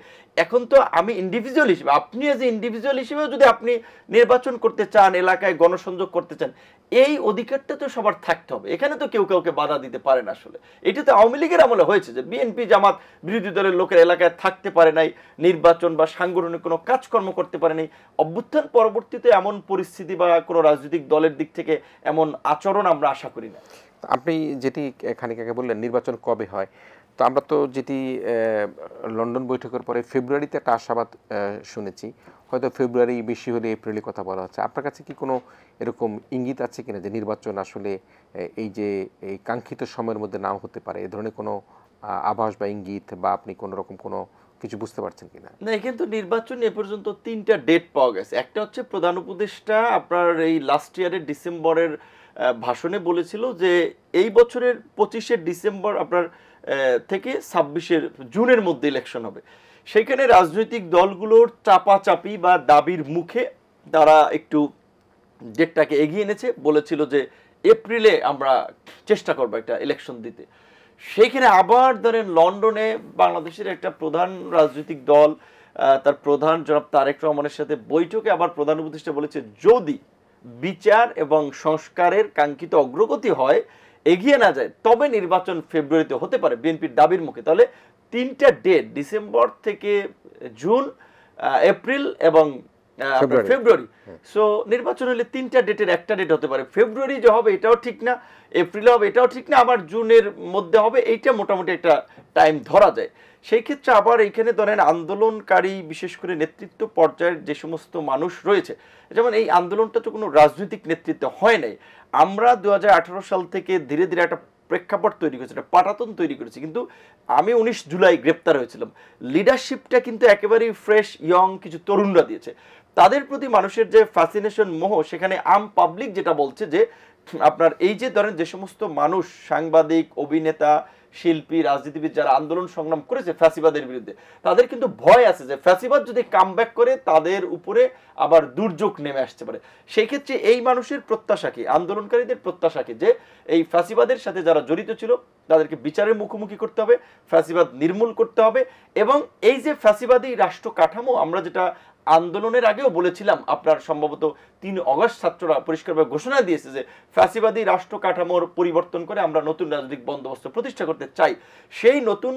এখন তো আমি ইন্ডিভিজুয়াল হিসেবে, আপনি এজ এ ইন্ডিভিজুয়াল হিসেবেও যদি আপনি নির্বাচন করতে চান, এলাকায় গণসংযোগ করতে চান, এই অধিকারটা তো সবার থাকতে হবে। এখানে তো কেউ কাউকে বাধা দিতে পারে না। আসলে এটা তো আওয়ামী লীগের আমলে হয়েছে যে বিএনপি জামাত বিরোধী দলের লোকের এলাকায় থাকতে পারে নাই, নির্বাচন বা সাংগঠনিক কোনো কাজকর্ম করতে পারে নাই। অভ্যুত্থান পরবর্তীতে এমন পরিস্থিতি বা কোনো রাজনৈতিক দলের দিক থেকে এমন আচরণ আমরা আশা করি না। আপনি যেটি খানিক আগে বললেন নির্বাচন কবে হয়, তো আমরা তো যেটি লন্ডন বৈঠকের পরে ফেব্রুয়ারিতে একটা আশাবাদ শুনেছি, হয়তো ফেব্রুয়ারি বেশি হলে এপ্রিলে কথা বলা হচ্ছে। আপনার কাছে কি কোনো এরকম ইঙ্গিত আছে কিনা যে নির্বাচন আসলে এই যে এই কাঙ্ক্ষিত সময়ের মধ্যে নাও হতে পারে, এ ধরনের কোনো আভাস বা ইঙ্গিত, বা আপনি কোনো রকম কোনো কিছু বুঝতে পারছেন কিনা? না, কিন্তু নির্বাচন এ পর্যন্ত 3টা ডেট পাওয়া গেছে। একটা হচ্ছে প্রধান উপদেষ্টা আপনার এই লাস্ট ইয়ারের ডিসেম্বরের ভাষণে বলেছিল যে এই বছরের 25শে ডিসেম্বর আপনার থেকে 26-এর জুনের মধ্যে ইলেকশন হবে। সেখানে রাজনৈতিক দলগুলোর চাপাচাপি বা দাবির মুখে তারা একটু ডেটটাকে এগিয়ে এনেছে, বলেছিল যে এপ্রিলে আমরা চেষ্টা করবো একটা ইলেকশন দিতে। সেইখানে আবার ধরেন লন্ডনে বাংলাদেশের একটা প্রধান রাজনৈতিক দল তার প্রধান জনাব তারেক রহমানের সাথে বৈঠকে আবার প্রধান উপদেষ্টা বলেছে যদি বিচার এবং সংস্কারের কাঙ্ক্ষিত অগ্রগতি হয়, এগিয়ে না যায়, তবে নির্বাচন ফেব্রুয়ারিতে হতে পারে বিএনপির দাবির মুখে। তাহলে 3টা ডেট, ডিসেম্বর থেকে জুন, এপ্রিল এবং ফেব্রুয়ারি। সো নির্বাচন হলে 3টা ডেটের একটা ডেট হতে পারে। ফেব্রুয়ারি যে হবে এটাও ঠিক না, এপ্রিলে হবে এটাও ঠিক না, আবার জুনের মধ্যে হবে, এইটা মোটামুটি একটা টাইম ধরা যায়। সেই ক্ষেত্রে আবার এইখানে ধরেন আন্দোলনকারী বিশেষ করে নেতৃত্ব পর্যায়ের যে সমস্ত মানুষ রয়েছে, যেমন এই আন্দোলনটা তো কোনো রাজনৈতিক নেতৃত্ব হয় নাই। আমরা 2018 সাল থেকে ধীরে ধীরে একটা প্রেক্ষাপট তৈরি করেছে, একটা পাটাতন তৈরি করেছি, কিন্তু আমি 19 জুলাই গ্রেপ্তার হয়েছিলাম। লিডারশিপটা কিন্তু একেবারেই ফ্রেশ ইয়ং কিছু তরুণরা দিয়েছে। তাদের প্রতি মানুষের যে ফ্যাসিনেশন, মোহ, সেখানে আম পাবলিক যেটা বলছে যে আপনার এই যে ধরেন যে সমস্ত মানুষ, সাংবাদিক, অভিনেতা, শিল্পী, রাজনীতিবিদ যারা আন্দোলন সংগ্রাম করেছে ফ্যাসিবাদের বিরুদ্ধে, তাদের কিন্তু ভয় আছে যে ফ্যাসিবাদ যদি কামব্যাক করে তাদের উপরে আবার দুর্যোগ নেমে আসতে পারে। সেই ক্ষেত্রে এই মানুষের প্রত্যাশা কি, আন্দোলনকারীদের প্রত্যাশা কি, যে এই ফ্যাসিবাদের সাথে যারা জড়িত ছিল তাদেরকে বিচারের মুখোমুখি করতে হবে, ফ্যাসিবাদ নির্মূল করতে হবে। এবং এই যে ফ্যাসিবাদী রাষ্ট্র কাঠামো, আমরা যেটা আন্দোলনের আগেও বলেছিলাম, আপনার সম্ভবত 3 অগস্ট ছাত্ররা পরিষ্কারভাবে ঘোষণা দিয়েছে যে ফ্যাসিবাদী রাষ্ট্র কাঠামোর পরিবর্তন করে আমরা নতুন রাজনৈতিক বন্দোবস্ত প্রতিষ্ঠা করতে চাই। সেই নতুন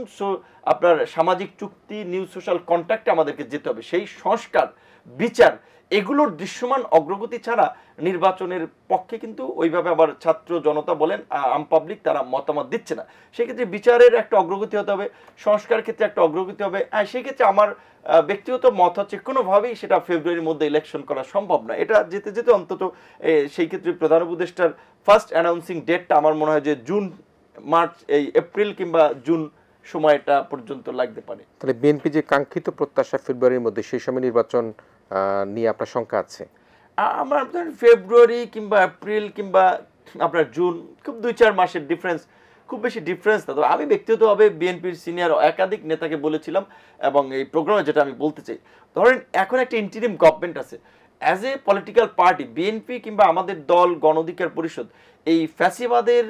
আপনার সামাজিক চুক্তি, নিউ সোশ্যাল কন্ট্রাক্টে আমাদেরকে যেতে হবে। সেই সংস্কার, বিচার, এগুলোর দৃশ্যমান অগ্রগতি ছাড়া নির্বাচনের পক্ষে কিন্তু ওইভাবে আবার ছাত্র জনতা বলেন, আম পাবলিক, তারা মতামত দিচ্ছে না। সেক্ষেত্রে বিচারের একটা অগ্রগতি হতে হবে, সংস্কার ক্ষেত্রে একটা অগ্রগতি হবে। সেই ক্ষেত্রে আমার ব্যক্তিগত মত হচ্ছে কোনোভাবেই সেটা ফেব্রুয়ারির মধ্যে ইলেকশন করা সম্ভব না। এটা যেতে যেতে অন্তত সেই ক্ষেত্রে প্রধান উপদেষ্টার ফার্স্ট অ্যানাউন্সিং ডেটটা আমার মনে হয় যে জুন, মার্চ, এই এপ্রিল কিংবা জুন সময়টা পর্যন্ত লাগতে পারে। তাহলে বিএনপি যে কাঙ্ক্ষিত প্রত্যাশা ফেব্রুয়ারির মধ্যে, সেই সময় নির্বাচন নিয়ে আপনার শঙ্কা আছে? আমার ফেব্রুয়ারি কিংবা এপ্রিল কিংবা আপনার জুন, খুব 2-4 মাসের ডিফারেন্স, খুব বেশি ডিফারেন্স না। তো আমি ব্যক্তিগতভাবে বিএনপির সিনিয়র একাধিক নেতাকে বলেছিলাম, এবং এই প্রোগ্রামে যেটা আমি বলতে চাই, ধরেন এখন একটা ইন্টারিম গভর্নমেন্ট আছে, as a political party BNP কিংবা আমাদের দল গণ অধিকার পরিষদ এই ফ্যাসিবাদের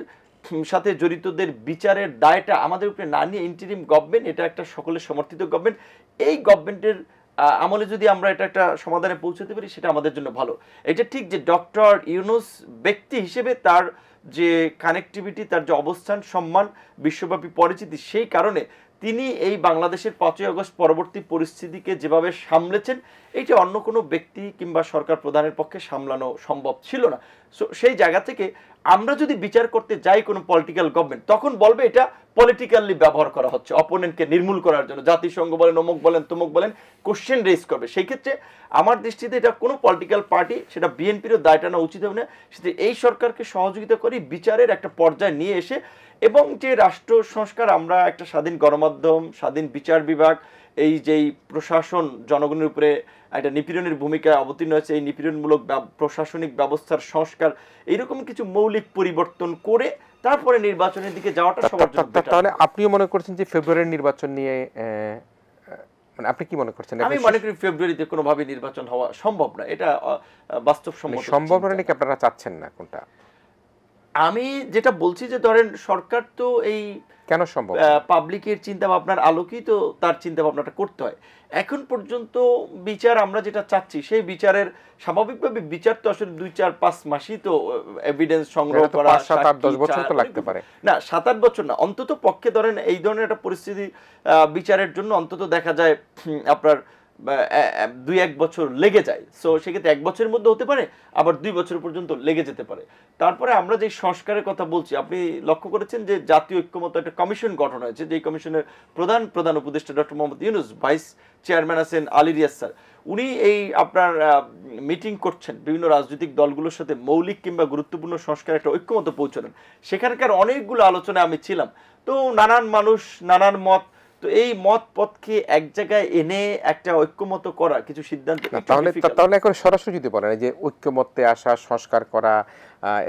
সাথে জড়িতদের বিচারের দায়টা আমাদের উপরে না নিয়ে ইন্টারিম গভর্নমেন্ট, এটা একটা সকলের সমর্থিত গভর্নমেন্ট, এই গভর্নমেন্টের আমলে যদি আমরা এটা একটা সমাধানে পৌঁছাতে পারি সেটা আমাদের জন্য ভালো। এটা ঠিক যে ডক্টর ইউনূস ব্যক্তি হিসেবে তার যে কানেক্টিভিটি, তার যে অবস্থান, সম্মান, বিশ্বব্যাপী পরিচিতি, সেই কারণে তিনি এই বাংলাদেশের 5ই আগস্ট পরবর্তী পরিস্থিতিকে যেভাবে সামলেছেন, এইটা অন্য কোনো ব্যক্তি কিংবা সরকার প্রধানের পক্ষে সামলানো সম্ভব ছিল না। সো সেই জায়গা থেকে আমরা যদি বিচার করতে যাই কোনো পলিটিক্যাল গভর্নমেন্ট, তখন বলবে এটা পলিটিক্যালি ব্যবহার করা হচ্ছে অপোনেন্টকে নির্মূল করার জন্য, জাতিসংঘ বলেন, অমুক বলেন, তমুক বলেন, কোশ্চেন রেজ করবে। সেই ক্ষেত্রে আমার দৃষ্টিতে এটা কোনো পলিটিক্যাল পার্টি, সেটা বিএনপিরও দায় টানা উচিত হবে না। সেটা এই সরকারকে সহযোগিতা করি বিচারের একটা পর্যায়ে নিয়ে এসে, এবং যে রাষ্ট্র সংস্কার, আমরা একটা স্বাধীন গণমাধ্যম, স্বাধীন বিচার বিভাগ, এই যেই প্রশাসন জনগণের উপরে একটা নিপীড়নের ভূমিকায় অবতীর্ণ হয়েছে, এই নিপীড়নমূলক প্রশাসনিক ব্যবস্থার সংস্কার, এইরকম কিছু মৌলিক পরিবর্তন করে তারপরে নির্বাচনের দিকে যাওয়াটা সবার জন্য বেটার। তাহলে আপনিও মনে করছেন যে ফেব্রুয়ারির নির্বাচন নিয়ে, মানে আপনি কি মনে করছেন? আমি মনে করি ফেব্রুয়ারিতে কোনোভাবে নির্বাচন হওয়া সম্ভব না, এটা বাস্তবসম্মত। সম্ভব না নাকি আপনারা চাচ্ছেন না, কোনটা? আমি যেটা বলছি যে ধরেন সরকার তো এই কেন সম্ভব, পাবলিকের চিন্তা ভাবনার আলোকেই তো তার চিন্তা ভাবনাটা করতে হয়। এখন পর্যন্ত বিচার আমরা যেটা চাচ্ছি, সেই বিচারের স্বাভাবিকভাবে বিচার তো আসলে 2-4-5 মাসই তো এভিডেন্স সংগ্রহ করা, 7-8-10 বছর তো লাগতে পারে না, 7-8 বছর না, অন্তত পক্ষে ধরেন এই ধরনের একটা পরিস্থিতি বিচারের জন্য অন্তত দেখা যায় আপনার 2-1 বছর লেগে যায়। সো সেক্ষেত্রে 1 বছরের মধ্যে হতে পারে, আবার 2 বছর পর্যন্ত লেগে যেতে পারে। তারপরে আমরা যে সংস্কারের কথা বলছি, আপনি লক্ষ্য করেছেন যে জাতীয় ঐক্যমত একটা কমিশন গঠন হয়েছে, যে কমিশনের প্রধান উপদেষ্টা doctor Mohammad Yunus, vice chairman আছেন আলী রিয়াজ স্যার। উনি এই আপনার মিটিং করছেন বিভিন্ন রাজনৈতিক দলগুলোর সাথে, মৌলিক কিংবা গুরুত্বপূর্ণ সংস্কার একটা ঐক্যমত পৌঁছানোর। সেখানকার অনেকগুলো আলোচনায় আমি ছিলাম। তো নানান মানুষ, নানান মত, তো এই মত পথকে এক জায়গায় এনে একটা ঐক্যমত করা কিছু সিদ্ধান্ত তাহলে এখন সরাসরি যদি বলেন যে ঐক্যমত্যে আসা, সংস্কার করা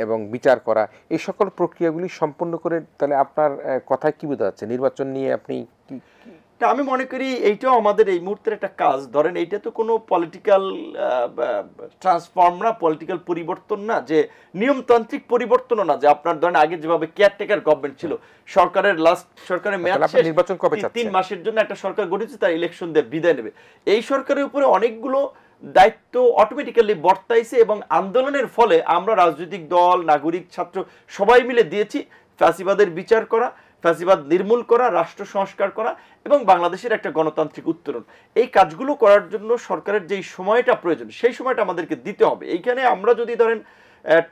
এবং বিচার করা, এই সকল প্রক্রিয়াগুলি সম্পন্ন করে তাহলে আপনার কথায় কি বোঝা যাচ্ছে নির্বাচন নিয়ে আপনি কি? আমি মনে করি এইটাও আমাদের এই মুহূর্তের একটা কাজ। ধরেন এইটা তো কোনো পলিটিক্যাল ট্রান্সফর্ম না, পলিটিক্যাল পরিবর্তন না, যে নিয়মতান্ত্রিক পরিবর্তনও না, যে আপনার ধরেন আগে যেভাবে কেয়ারটেকার গভর্নমেন্ট ছিল, সরকারের মেয়াদ শেষ, নির্বাচন কবে 3 মাসের জন্য একটা সরকার গঠিত, তার ইলেকশন দিয়ে বিদায় নেবে। এই সরকারের উপরে অনেকগুলো দায়িত্ব অটোমেটিক্যালি বর্তাইছে এবং আন্দোলনের ফলে আমরা রাজনৈতিক দল, নাগরিক, ছাত্র সবাই মিলে দিয়েছি ফ্যাসিবাদের বিচার করা, ফ্যাসিবাদ নির্মূল করা, রাষ্ট্র সংস্কার করা এবং বাংলাদেশের একটা গণতান্ত্রিক উত্তরণ। এই কাজগুলো করার জন্য সরকারের যেই সময়টা প্রয়োজন সেই সময়টা আমাদেরকে দিতে হবে। এইখানে আমরা যদি ধরেন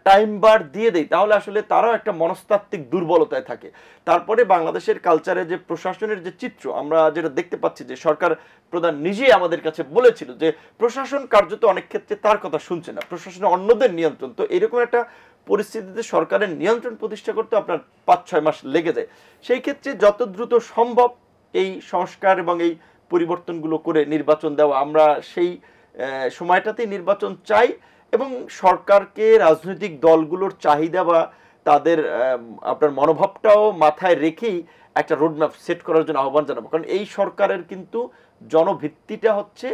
টাইম বার দিয়ে দেই তাহলে আসলে তারাও একটা মনস্তাত্ত্বিক দুর্বলতায় থাকে। তারপরে বাংলাদেশের কালচারে যে প্রশাসনের যে চিত্র আমরা যেটা দেখতে পাচ্ছি, যে সরকার প্রধান নিজেই আমাদের কাছে বলেছিল যে প্রশাসন কার্যত অনেক ক্ষেত্রে তার কথা শুনছে না, প্রশাসনে অন্যদের নিয়ন্ত্রণ। তো এরকম একটা পরিস্থিতিতে সরকারের নিয়ন্ত্রণ প্রতিষ্ঠা করতে আপনার 5-6 মাস লেগে যায়। সেই ক্ষেত্রে যত দ্রুত সম্ভব এই সংস্কার এবং এই পরিবর্তনগুলো করে নির্বাচন দেওয়া, আমরা সেই সময়টাতেই নির্বাচন চাই এবং সরকারকে রাজনৈতিক দলগুলোর চাহিদা বা তাদের আপনার মনোভাবটাও মাথায় রেখেই একটা রোডম্যাপ সেট করার জন্য আহ্বান জানাবো। কারণ এই সরকারের কিন্তু জনভিত্তিটা হচ্ছে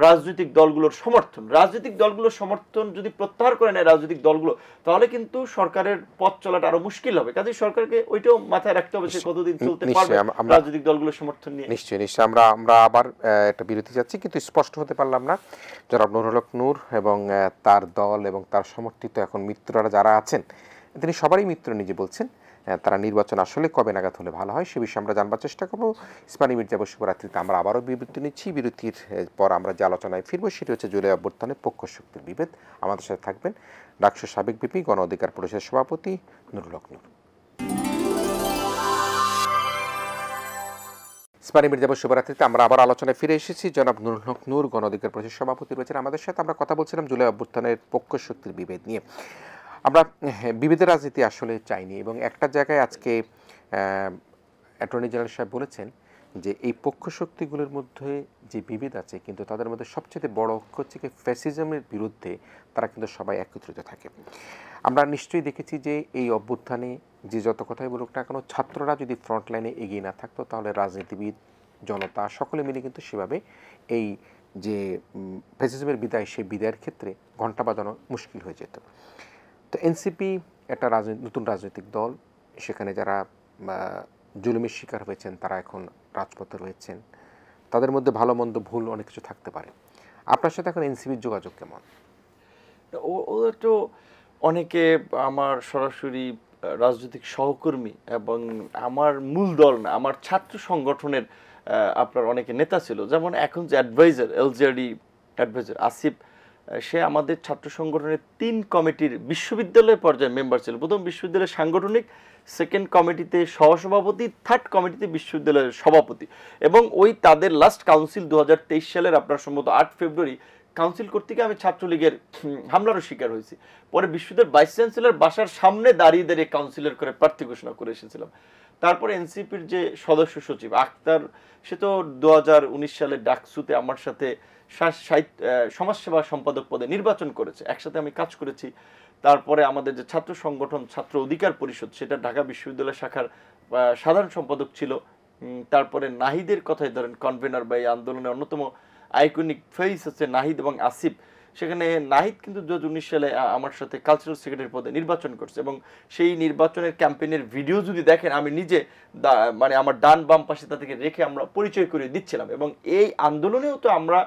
রাজনৈতিক দলগুলোর সমর্থন। রাজনৈতিক দলগুলোর সমর্থন যদি প্রত্যাহার করে নেয় রাজনৈতিক দলগুলো, তাহলে কিন্তু সরকারের পথ চলাটা আরো মুশকিল হবে। কাজে সরকারকে ওইটাও মাথায় রাখতে হবে, সে কতদিন চলতে পারবে রাজনৈতিক দলগুলোর সমর্থন নিয়ে। নিশ্চয়ই আমরা আবার একটা বিরতি যাচ্ছি, কিন্তু স্পষ্ট হতে পারলাম না জনাব নুরুল হক নূর এবং তার দল এবং তার সমর্থিত এখন মিত্ররা যারা আছেন, তিনি সবারই মিত্র নিজে বলছেন, তারা নির্বাচন আসলে কবে নাগাদ হলে ভালো হয় সে বিষয়ে আমরা জানবার চেষ্টা করবো। ইসমানী মির্জা শুভরাত্রিতে আমরা আবারও বিরতি নিচ্ছি। বিরতির পর আমরা যে আলোচনায় ফিরবো সেটি হচ্ছে জুলাই অভ্যুত্থানে পক্ষ শক্তির বিভেদ। আমাদের সাথে থাকবেন ডাকসুর সাবেক ভিপি, গণ অধিকার পরিষদের সভাপতি নুরুল হক নূর। ইসমানী মির্জা শুভরাত্রিতে আমরা আবার আলোচনায় ফিরে এসেছি। জনাব নুরুল হক নূর, গণ অধিকার পরিষদের সভাপতি রয়েছেন আমাদের সাথে। আমরা কথা বলছিলাম জুলাই অভ্যুত্থানের পক্ষ শক্তির বিভেদ নিয়ে। আমরা বিভেদের রাজনীতি আসলে চাইনি এবং একটা জায়গায় আজকে অ্যাটর্নি জেনারেল সাহেব বলেছেন যে এই পক্ষ শক্তিগুলোর মধ্যে যে বিভেদ আছে, কিন্তু তাদের মধ্যে সবচেয়ে বড় অক্ষ হচ্ছে কি ফ্যাসিজমের বিরুদ্ধে তারা কিন্তু সবাই একত্রিত থাকে। আমরা নিশ্চয়ই দেখেছি যে এই অভ্যুত্থানে যে যত কথাই বলুক না কেন, ছাত্ররা যদি ফ্রন্ট লাইনে এগিয়ে না থাকতো তাহলে রাজনীতিবিদ, জনতা সকলে মিলে কিন্তু সেভাবে এই যে ফ্যাসিজমের বিদায়, সেই বিদায়ের ক্ষেত্রে ঘণ্টা বাজানো মুশকিল হয়ে যেত। তো এনসিপি একটা নতুন রাজনৈতিক দল, সেখানে যারা জুলুমের শিকার হয়েছেন তারা এখন রাজপথে রয়েছেন, তাদের মধ্যে ভালো মন্দ ভুল অনেক কিছু থাকতে পারে। আপনার সাথে এখন এনসিপির যোগাযোগ কেমন? ওদের তো অনেকে আমার সরাসরি রাজনৈতিক সহকর্মী এবং আমার মূল দল না, আমার ছাত্র সংগঠনের আপনার অনেকে নেতা ছিল। যেমন এখন যে অ্যাডভাইজার, এলজেডি অ্যাডভাইজার আসিফ, সে আমাদের ছাত্র সংগঠনের 3 কমিটির বিশ্ববিদ্যালয় পর্যায়ে মেম্বার ছিল। প্রথম বিশ্ববিদ্যালয়ের সাংগঠনিক, সেকেন্ড কমিটিতে সহসভাপতি, থার্ড কমিটিতে বিশ্ববিদ্যালয়ের সভাপতি। এবং ওই তাদের লাস্ট কাউন্সিল 2023 সালের আপনার সম্ভবত 8 ফেব্রুয়ারি কাউন্সিল কর্তৃক আমি ছাত্রলীগের হামলারও শিকার হয়েছি। পরে বিশ্ববিদ্যালয়ের ভাইস চ্যান্সেলর বাসার সামনে দাঁড়িয়ে দাঁড়িয়ে কাউন্সিলর করে প্রার্থী ঘোষণা করে এসেছিলাম। তারপরে এনসিপির যে সদস্য সচিব আক্তার, সে তো 2019 সালে ডাকসুতে আমার সাথে সমাজসেবা সম্পাদক পদে নির্বাচন করেছে, একসাথে আমি কাজ করেছি। তারপরে আমাদের যে ছাত্র সংগঠন ছাত্র অধিকার পরিষদ, সেটা ঢাকা বিশ্ববিদ্যালয় শাখার সাধারণ সম্পাদক ছিল। তারপরে নাহিদের কথাই ধরেন, কনভেনার বা এই আন্দোলনের অন্যতম আইকনিক ফেস হচ্ছে নাহিদ এবং আসিফ। সেখানে নাহিদ কিন্তু 2019 সালে আমার সাথে কালচারাল সেক্রেটারি পদে নির্বাচন করছে এবং সেই নির্বাচনের ক্যাম্পেইনের ভিডিও যদি দেখেন, আমি নিজে মানে আমার ডান বাম পাশে তাদেরকে রেখে আমরা পরিচয় করে দিচ্ছিলাম। এবং এই আন্দোলনেও তো আমরা,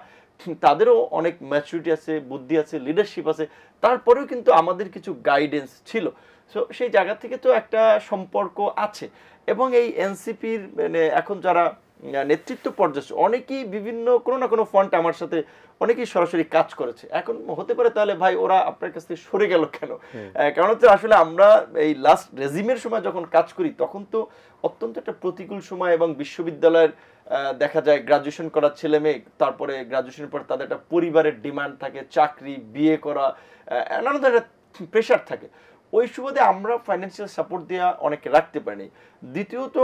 তাদেরও অনেক ম্যাচুরিটি আছে, বুদ্ধি আছে, লিডারশিপ আছে, তারপরেও কিন্তু আমাদের কিছু গাইডেন্স ছিল। সো সেই জায়গা থেকে তো একটা সম্পর্ক আছে। এবং এই এনসিপির মানে এখন যারা নেতৃত্ব পর্যায়ে অনেকেই বিভিন্ন কোনো না কোনো ফ্রন্টে আমার সাথে অনেকেই সরাসরি কাজ করেছে। এখন হতে পারে তাহলে ভাই ওরা আপনার কাছ থেকে সরে গেল কেন? কারণ হচ্ছে আসলে আমরা এই লাস্ট রেজিমের সময় যখন কাজ করি তখন তো অত্যন্ত একটা প্রতিকূল সময় এবং বিশ্ববিদ্যালয়ের দেখা যায় গ্রাজুয়েশন করা ছেলে মেয়ে, তারপরে গ্রাজুয়েশনের পর তাদের একটা পরিবারের ডিমান্ড থাকে, চাকরি, বিয়ে করা, নানা ধরনের প্রেশার থাকে। ওই সুবাদে আমরা ফাইন্যান্সিয়াল সাপোর্ট দেওয়া অনেকে রাখতে পারিনি। দ্বিতীয়ত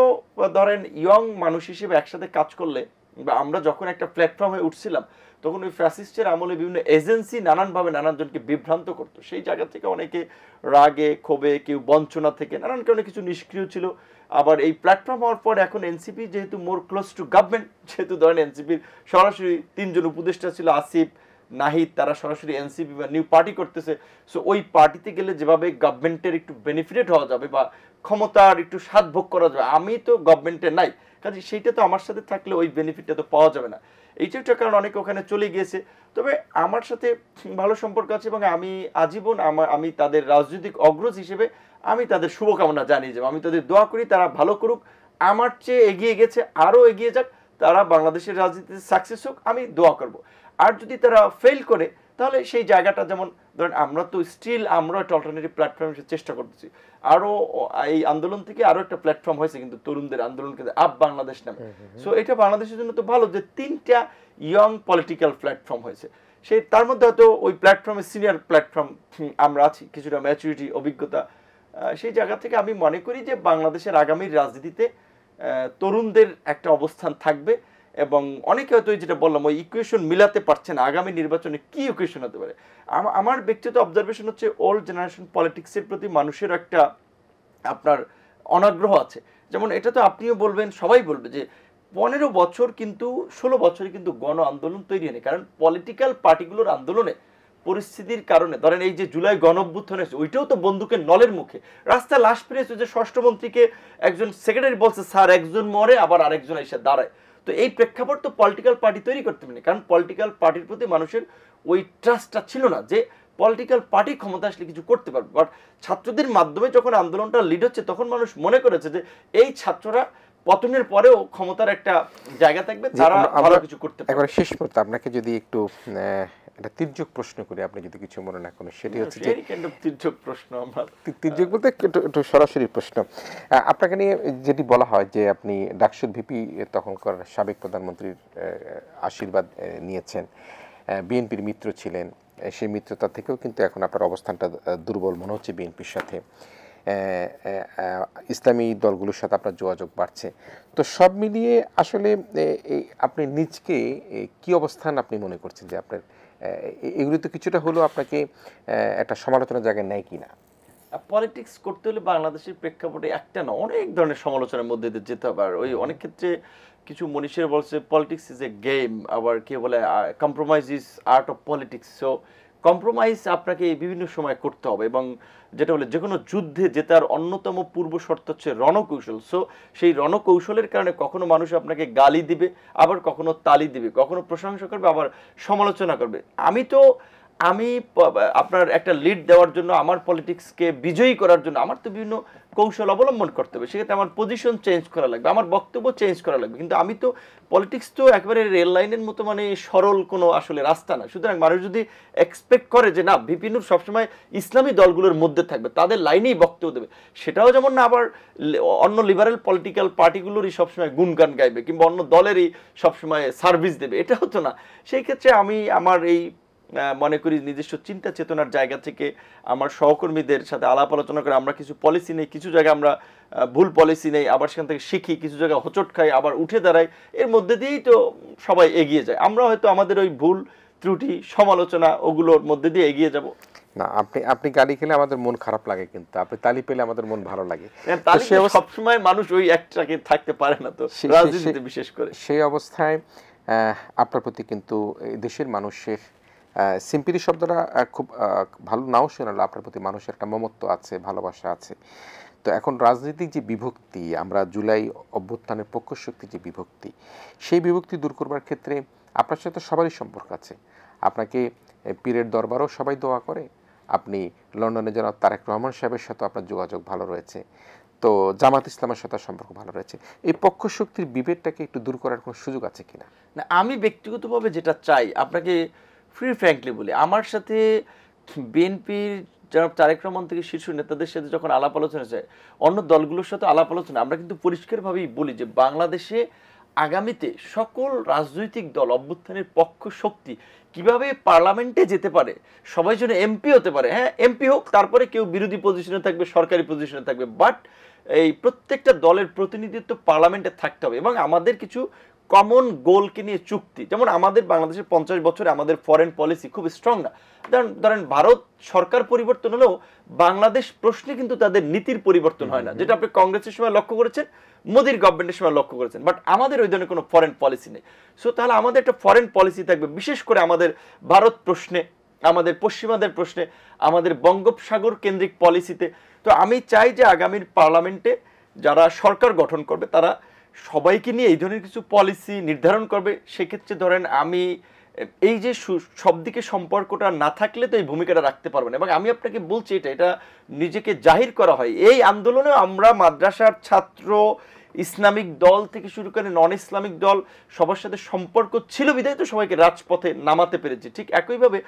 ধরেন ইয়ং মানুষ হিসেবে একসাথে কাজ করলে বা আমরা যখন একটা প্ল্যাটফর্মে উঠছিলাম তখন ওই ফ্যাসিস্টের আমলে বিভিন্ন এজেন্সি নানানভাবে নানানজনকে বিভ্রান্ত করতো, সেই জায়গা থেকে অনেকে রাগে ক্ষোভে, কেউ বঞ্চনা থেকে নানান কারণে কিছু নিষ্ক্রিয় ছিল। আবার এই প্ল্যাটফর্ম হওয়ার পর এখন এনসিপি যেহেতু মোর ক্লোজ টু গভর্নমেন্ট, যেহেতু ধরেন এনসিপির সরাসরি 3 জন উপদেষ্টা ছিল, আসিফ নাহিদ, তারা সরাসরি এনসিপি বা নিউ পার্টি করতেছে। সো ওই পার্টিতে গেলে যেভাবে গভর্নমেন্টের একটু বেনিফিটেড হওয়া যাবে বা ক্ষমতার একটু স্বাদ ভোগ করা যাবে, আমি তো গভর্নমেন্টে নাই, কাজে সেইটা তো আমার সাথে থাকলে ওই বেনিফিটটা তো পাওয়া যাবে না। এইটা একটা কারণ অনেকে ওখানে চলে গিয়েছে। তবে আমার সাথে ভালো সম্পর্ক আছে এবং আমি আজীবন আমি তাদের রাজনৈতিক অগ্রজ হিসেবে আমি তাদের শুভকামনা জানিয়ে যাব, আমি তাদের দোয়া করি তারা ভালো করুক, আমার চেয়ে এগিয়ে গেছে আরও এগিয়ে যাক, তারা বাংলাদেশের রাজনীতিতে সাকসেস হোক, আমি দোয়া করব। আর যদি তারা ফেল করে তাহলে সেই জায়গাটা, যেমন ধরেন আমরা তো স্টিল আমরা একটা অল্টারনেটিভ প্ল্যাটফর্ম চেষ্টা করতেছি, আরও এই আন্দোলন থেকে আরও একটা প্ল্যাটফর্ম হয়েছে কিন্তু তরুণদের আন্দোলন কিন্তু আপ বাংলাদেশ নামে। সো এটা বাংলাদেশের জন্য তো ভালো যে 3টা ইয়ং পলিটিক্যাল প্ল্যাটফর্ম হয়েছে, সেই তার মধ্যে হয়তো ওই প্ল্যাটফর্মে সিনিয়র প্ল্যাটফর্ম আমরা আছি, কিছুটা ম্যাচুরিটি অভিজ্ঞতা, সেই জায়গা থেকে আমি মনে করি যে বাংলাদেশের আগামীর রাজনীতিতে তরুণদের একটা অবস্থান থাকবে। এবং অনেকে হয়তো যেটা বললাম ওই ইকুয়েশন মিলাতে পারছে না, আগামী নির্বাচনে কি ইকুয়েশন হতে পারে। আমার ব্যক্তিগত অবজারভেশন হচ্ছে ওল্ড জেনারেশন পলিটিক্সের প্রতি মানুষের একটা আপনার অনাগ্রহ আছে। যেমন এটা তো আপনিও বলবেন, সবাই বলবে যে 15 বছর কিন্তু 16 বছরে কিন্তু গণ আন্দোলন তৈরি হয়নি, কারণ পলিটিক্যাল পার্টিগুলোর আন্দোলনে পরিস্থিতির কারণে, ধরেন এই যে জুলাই গণঅভ্যুত্থান হয়েছে ওইটাও তো বন্দুকের নলের মুখে, রাস্তায় লাশ ফিরেছে, যে ষষ্ঠমন্ত্রীকে একজন সেক্রেটারি বলছে স্যার একজন মরে আবার আরেকজন এসে দাঁড়ায়। তো এই প্রেক্ষাপট তো পলিটিক্যাল পার্টি তৈরি করতে পারেনি, কারণ পলিটিক্যাল পার্টির প্রতি মানুষের ওই ট্রাস্টটা ছিল না যে পলিটিক্যাল পার্টি ক্ষমতা আসলে কিছু করতে পারবে। বাট ছাত্রদের মাধ্যমে যখন আন্দোলনটা লিড হচ্ছে তখন মানুষ মনে করেছে যে এই ছাত্ররা পতনের পরেও ক্ষমতার একটা জায়গা থাকবে, তারা ভালো কিছু করতে পারবে। একবার শেষ মুহূর্তে আপনাকে যদি একটু একটা তির্যক প্রশ্ন করি, আপনি যদি কিছু মনে না করেন, সেটি হচ্ছে যে তির্যক প্রশ্ন, আমার তির্যক বলতে একটু সরাসরি প্রশ্ন আপনাকে নিয়ে যেটি বলা হয় যে আপনি ডাকসুর ভিপি তখনকার সাবেক প্রধানমন্ত্রীর আশীর্বাদ নিয়েছেন, বিএনপির মিত্র ছিলেন, সেই মিত্রতা থেকেও কিন্তু এখন আপনার অবস্থানটা দুর্বল মনে হচ্ছে বিএনপির সাথে, ইসলামী দলগুলোর সাথে আপনার যোগাযোগ বাড়ছে। তো সব মিলিয়ে আসলে আপনি নিজকে কি অবস্থান আপনি মনে করছেন যে আপনার এগুলো তো কিছুটা হলেও আপনাকে একটা সমালোচনার জায়গায় নেয় কিনা? পলিটিক্স করতে হলে বাংলাদেশের প্রেক্ষাপটে একটা না, অনেক ধরনের সমালোচনার মধ্যে দিয়ে যেতে হবে। আর ওই অনেক ক্ষেত্রে কিছু মনীষীরা বলছে পলিটিক্স ইজ এ গেম, আবার কে বলে compromise is art of politics. So compromise আপনাকে বিভিন্ন সময় করতে হবে, এবং যেটা বলে যে কোনো যুদ্ধে জেতার অন্যতম পূর্ব শর্ত হচ্ছে রণকৌশল। সো সেই রণকৌশলের কারণে কখনো মানুষ আপনাকে গালি দিবে, আবার কখনো তালি দিবে, কখনো প্রশংসা করবে, আবার সমালোচনা করবে। আমি আপনার একটা লিড দেওয়ার জন্য, আমার পলিটিক্সকে বিজয়ী করার জন্য আমার তো বিভিন্ন কৌশল অবলম্বন করতে হবে, সেক্ষেত্রে আমার পজিশন চেঞ্জ করা লাগবে, আমার বক্তব্য চেঞ্জ করা লাগবে। কিন্তু আমি তো পলিটিক্স তো একেবারে রেল লাইনের মতো মানে সরল কোনো আসলে রাস্তা না। সুতরাং মানুষ যদি এক্সপেক্ট করে যে না বিপিনুর সবসময় ইসলামী দলগুলোর মধ্যে থাকবে, তাদের লাইনেই বক্তব্য দেবে, সেটাও যেমন না আবার অন্য লিবারেল পলিটিক্যাল পার্টিগুলোরই সবসময় গুণগান গাইবে কিংবা অন্য দলেরই সবসময় সার্ভিস দেবে, এটা হতো না। সেই ক্ষেত্রে আমি আমার এই মনে করি নিজস্ব চিন্তা চেতনার জায়গা থেকে আমার সহকর্মীদের সাথে আলাপ আলোচনা করে আমরা কিছু পলিসি নেই, কিছু জায়গায় আমরা ভুল পলিসি নেই, আবার সেখান থেকে শিখি, কিছু জায়গায় হোঁচট খাই, আবার উঠে দাঁড়াই, এর মধ্যে দিয়েই তো সবাই এগিয়ে যায়। আমরা হয়তো আমাদের ওই ভুল ত্রুটি সমালোচনা ওগুলোর মধ্যে দিয়ে এগিয়ে যাব। না, আপনি গালি খেলে আমাদের মন খারাপ লাগে, কিন্তু আপনি তালি পেলে আমাদের মন ভালো লাগে। সবসময় মানুষ ওই একটাকে থাকতে পারে না, তো রাজনীতিতে বিশেষ করে সেই অবস্থায় আপনার প্রতি কিন্তু দেশের মানুষের সিম্পিতি শব্দটা খুব ভালো নাও শোনালো, আপনার প্রতি মানুষের একটা মমত্ব আছে, ভালোবাসা আছে। তো এখন রাজনৈতিক যে বিভক্তি, আমরা জুলাই অভ্যুত্থানের পক্ষশক্তি যে বিভক্তি, সেই বিভক্তি দূর করবার ক্ষেত্রে আপনার সাথে সবারই সম্পর্ক আছে। আপনাকে পীরের দরবারও সবাই দোয়া করে, আপনি লন্ডনে জনাব তারেক রহমান সাহেবের সাথে আপনার যোগাযোগ ভালো রয়েছে, তো জামাত ইসলামের সাথে সম্পর্ক ভালো রয়েছে। এই পক্ষশক্তির বিভেদটাকে একটু দূর করার কোনো সুযোগ আছে কিনা? না, আমি ব্যক্তিগতভাবে যেটা চাই, আপনাকে ফ্রি ফ্র্যাঙ্কলি বলি, আমার সাথে বিএনপির যারা তারেক রহমান থেকে শীর্ষ নেতাদের সাথে যখন আলাপ আলোচনা চায়, অন্য দলগুলোর সাথে আলাপ আলোচনা, আমরা কিন্তু পরিষ্কারভাবেই বলি যে বাংলাদেশে আগামীতে সকল রাজনৈতিক দল অভ্যুত্থানের পক্ষ শক্তি কিভাবে পার্লামেন্টে যেতে পারে, সবাই যেন এমপি হতে পারে। হ্যাঁ, এমপি হোক, তারপরে কেউ বিরোধী পজিশনে থাকবে, সরকারি পজিশনে থাকবে, বাট এই প্রত্যেকটা দলের প্রতিনিধিত্ব পার্লামেন্টে থাকতে হবে। এবং আমাদের কিছু কমন গোলকে নিয়ে চুক্তি, যেমন আমাদের বাংলাদেশের 50 বছরে আমাদের ফরেন পলিসি খুব স্ট্রং না। ধরেন ভারত সরকার পরিবর্তন হলেও বাংলাদেশ প্রশ্নে কিন্তু তাদের নীতির পরিবর্তন হয় না, যেটা আপনি কংগ্রেসের সময় লক্ষ্য করেছেন, মোদির গভর্নমেন্টের সময় লক্ষ্য করেছেন। বাট আমাদের ওই ধরনের কোনো ফরেন পলিসি নেই। সো তাহলে আমাদের একটা ফরেন পলিসি থাকবে, বিশেষ করে আমাদের ভারত প্রশ্নে, আমাদের পশ্চিমাদের প্রশ্নে, আমাদের বঙ্গোপসাগর কেন্দ্রিক পলিসিতে। তো আমি চাই যে আগামীর পার্লামেন্টে যারা সরকার গঠন করবে তারা সবাইকে নিয়ে এই ধরনের কিছু পলিসি নির্ধারণ করবে। সেক্ষেত্রে ধরেন আমি এই যে সব দিকে সম্পর্কটা না থাকলে তো এই ভূমিকাটা রাখতে পারবে না। এবং আমি আপনাকে বলছি, এটা নিজেকে জাহির করা হয়। এই আন্দোলনে আমরা মাদ্রাসার ছাত্র, ইসলামিক দল থেকে শুরু করে নন ইসলামিক দল, সবার সাথে সম্পর্ক ছিল বিধায় তো সবাইকে রাজপথে নামাতে পেরেছি। ঠিক একইভাবে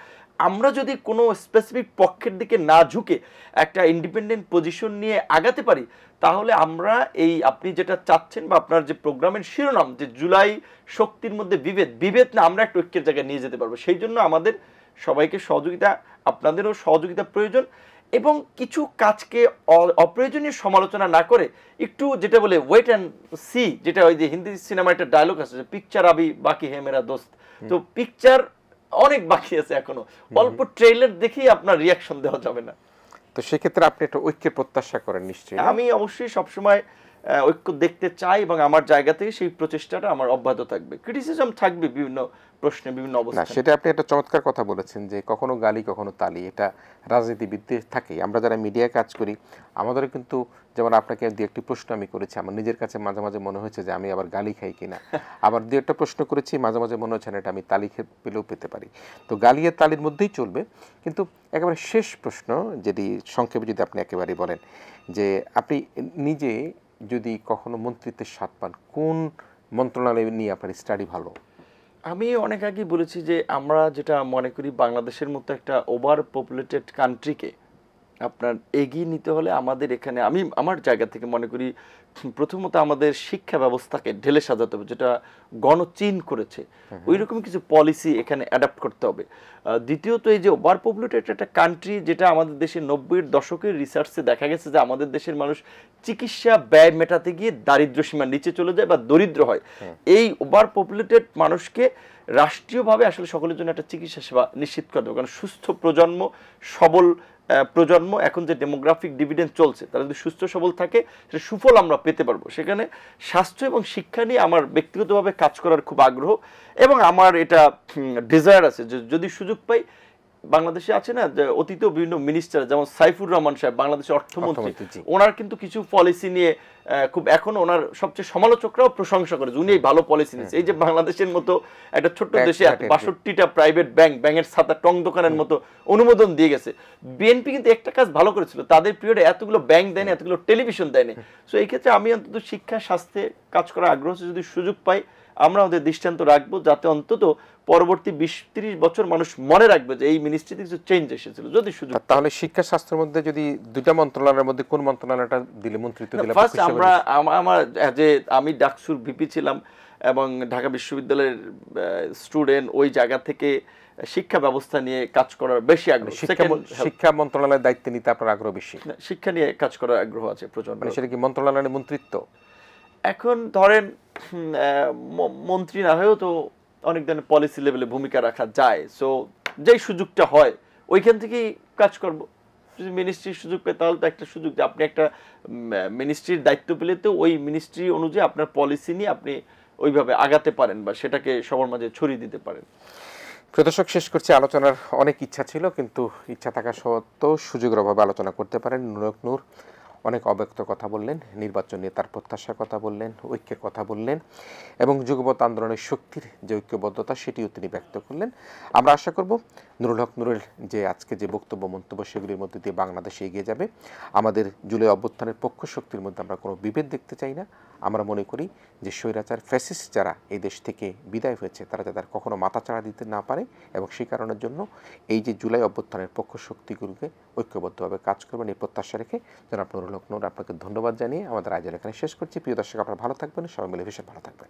আমরা যদি কোনো স্পেসিফিক পক্ষের দিকে না ঝুঁকে একটা ইন্ডিপেন্ডেন্ট পজিশন নিয়ে আগাতে পারি, তাহলে আমরা এই আপনি যেটা চাচ্ছেন বা আপনার যে প্রোগ্রামের শিরোনাম যে জুলাই শক্তির মধ্যে বিভেদ না, আমরা একটা ঐক্যের জায়গায় নিয়ে যেতে পারবো। সেই জন্য আমাদের সবাইকে সহযোগিতা, আপনাদেরও সহযোগিতা প্রয়োজন। এবং কিছু কাজকে অপ্রয়োজনীয় সমালোচনা না করে একটু, যেটা বলে ওয়েট অ্যান্ড সি, যেটা ওই যে হিন্দি সিনেমার একটা ডায়লগ আছে, পিকচার আবি বাকি হে মেরা দোস্ত। তো পিকচার অনেক বাকি আছে এখনো, অল্প ট্রেইলার দেখেই আপনার রিয়াকশন দেওয়া যাবে না। তো সেক্ষেত্রে আপনি একটা ঐক্যের প্রত্যাশা করেন নিশ্চয়ই? আমি অবশ্যই সবসময় ঐক্য দেখতে চাই এবং আমার জায়গা থেকে সেই প্রচেষ্টাটা আমার অব্যাহত থাকবে। ক্রিটিসিজম থাকবে বিভিন্ন প্রশ্নে, বিভিন্ন না, অবস্থায়। সেটা আপনি একটা চমৎকার কথা বলেছেন যে কখনো গালি কখনো তালি, এটা রাজনীতিবিদদের থাকেই। আমরা যারা মিডিয়ায় কাজ করি আমাদেরও কিন্তু, যেমন আপনাকে দু একটি প্রশ্ন আমি করেছি, আমার নিজের কাছে মাঝে মাঝে মনে হয়েছে যে আমি আবার গালি খাই কিনা। আবার দু একটা প্রশ্ন করেছি, মাঝে মাঝে মনে হচ্ছে না এটা আমি তালি পেলেও পেতে পারি। তো গালি আর তালির মধ্যেই চলবে। কিন্তু একেবারে শেষ প্রশ্ন, যেটি সংক্ষেপে যদি আপনি একেবারেই বলেন, যে আপনি নিজে যদি কখনো মন্ত্রিত্বের স্বাদ পান, কোন মন্ত্রণালয় নিয়ে আপনার স্টাডি ভালো? আমি অনেক আগেই বলেছি যে আমরা যেটা মনে করি, বাংলাদেশের মতো একটা ওভার পপুলেটেড কান্ট্রিকে আপনার এগিয়ে নিতে হলে আমাদের এখানে, আমি আমার জায়গা থেকে মনে করি, প্রথমত আমাদের শিক্ষা ব্যবস্থাকে ঢেলে সাজাতে হবে, যেটা গণচীন করেছে ওই রকম কিছু পলিসি এখানে অ্যাডাপ্ট করতে হবে। দ্বিতীয়ত, এই যে ওভার পপুলেটেড একটা কান্ট্রি, যেটা আমাদের দেশে 90-এর দশকের রিসার্চে দেখা গেছে যে আমাদের দেশের মানুষ চিকিৎসা ব্যয় মেটাতে গিয়ে দারিদ্র সীমার নিচে চলে যায় বা দরিদ্র হয়। এই ওভার পপুলেটেড মানুষকে রাষ্ট্রীয়ভাবে আসলে সকলের জন্য একটা চিকিৎসা সেবা নিশ্চিত করতে হবে। কারণ সুস্থ প্রজন্ম, সবল প্রজন্ম, এখন যে ডেমোগ্রাফিক ডিভিডেন্ড চলছে, তারা যদি সুস্থ সবল থাকে সেটা সুফল আমরা পেতে পারবো। সেখানে স্বাস্থ্য এবং শিক্ষা নিয়ে আমার ব্যক্তিগতভাবে কাজ করার খুব আগ্রহ এবং আমার এটা ডিজায়ার আছে যে যদি সুযোগ পাই, বাংলাদেশে আছে না যে অতীতেও বিভিন্ন মিনিস্টার, যেমন সাইফুর রহমান সাহেব বাংলাদেশের অর্থমন্ত্রী, ওনার কিন্তু কিছু পলিসি নিয়ে খুব, এখন ওনার সবচেয়ে সমালোচকরাও প্রশংসা করে উনি এই ভালো পলিসি নিয়েছে। এই যে বাংলাদেশের মতো একটা ছোট্ট দেশে 62টা প্রাইভেট ব্যাংকের ছাতা টং দোকানের মতো অনুমোদন দিয়ে গেছে। বিএনপি কিন্তু একটা কাজ ভালো করেছিল, তাদের পিরিয়ডে এতগুলো ব্যাংক দেয়নি, এতগুলো টেলিভিশন দেয়নি। সো এই ক্ষেত্রে আমি অন্তত শিক্ষা, স্বাস্থ্যে কাজ করার আগ্রহ আছে। যদি সুযোগ পাই আমরা ওদের দৃষ্টান্ত রাখবো, যাতে অন্তত পরবর্তী 20-30 বছর মানুষ মনে রাখবে যে এই মিনিস্ট্রিতে কিছু চেঞ্জ এসেছিল। যদি সুযোগ, তাহলে শিক্ষা স্বাস্থ্যের মধ্যে যদি দুইটা মন্ত্রণালয়ের মধ্যে কোন মন্ত্রণালয়টা দিলে মন্ত্রিত্ব দিলে? ফার্স্ট আমার যে আমি ডাকসুর ভিপি ছিলাম এবং ঢাকা বিশ্ববিদ্যালয়ের স্টুডেন্ট, ওই জায়গা থেকে শিক্ষা ব্যবস্থা নিয়ে কাজ করার বেশি আগ্রহ। শিক্ষা মন্ত্রণালয়ের দায়িত্ব নিতে আপনার আগ্রহ বেশি? শিক্ষা নিয়ে কাজ করার আগ্রহ আছে প্রচন্ড। মানে সেটা কি মন্ত্রণালয়ের মন্ত্রিত্ব? এখন ধরেন মন্ত্রী না হয়েও তো অনেক ধরনের পলিসি লেভেলে ভূমিকা রাখা যায়। সো যেই সুযোগটা হয় ওইখান থেকেই কাজ করব। যদি মিনিস্ট্রির সুযোগ পাই তাহলে তো একটা সুযোগ, যে আপনি একটা মিনিস্ট্রির দায়িত্ব পেলে তো ওই মিনিস্ট্রি অনুযায়ী আপনার পলিসি নিয়ে আপনি ওইভাবে আগাতে পারেন বা সেটাকে সবার মাঝে ছড়িয়ে দিতে পারেন। প্রিয় দর্শক, শেষ করছি। আলোচনার অনেক ইচ্ছা ছিল, কিন্তু ইচ্ছা থাকা সত্ত্বেও সুযোগের অভাবে আলোচনা করতে পারেন। নূর অনেক অব্যক্ত কথা বললেন, নির্বাচন নিয়ে তার প্রত্যাশার কথা বললেন, ঐক্যের কথা বললেন এবং যুগপৎ আন্দোলনের শক্তির যে ঐক্যবদ্ধতা সেটিও তিনি ব্যক্ত করলেন। আমরা আশা করব নুরুল হক নূরের যে আজকে যে বক্তব্য মন্তব্য সেগুলির মধ্যে দিয়ে বাংলাদেশে এগিয়ে যাবে। আমাদের জুলাই অভ্যুত্থানের পক্ষ শক্তির মধ্যে আমরা কোনো বিভেদ দেখতে চাই না। আমরা মনে করি যে স্বৈরাচার ফ্যাসিস্ট যারা এই দেশ থেকে বিদায় হয়েছে তারা যাতে কখনো মাথাচাড়া দিতে না পারে, এবং সেই কারণের জন্য এই যে জুলাই অভ্যুত্থানের পক্ষ শক্তিগুলোকে ঐক্যবদ্ধভাবে কাজ করবেন এই প্রত্যাশা রেখে জনাব নুরুল হক নূর আপনাকে ধন্যবাদ জানিয়ে আমাদের আয়োজন এখানে শেষ করছি। প্রিয় দর্শক, আপনারা ভালো থাকবেন, সবাই মিলে ভীষণ ভালো থাকবেন।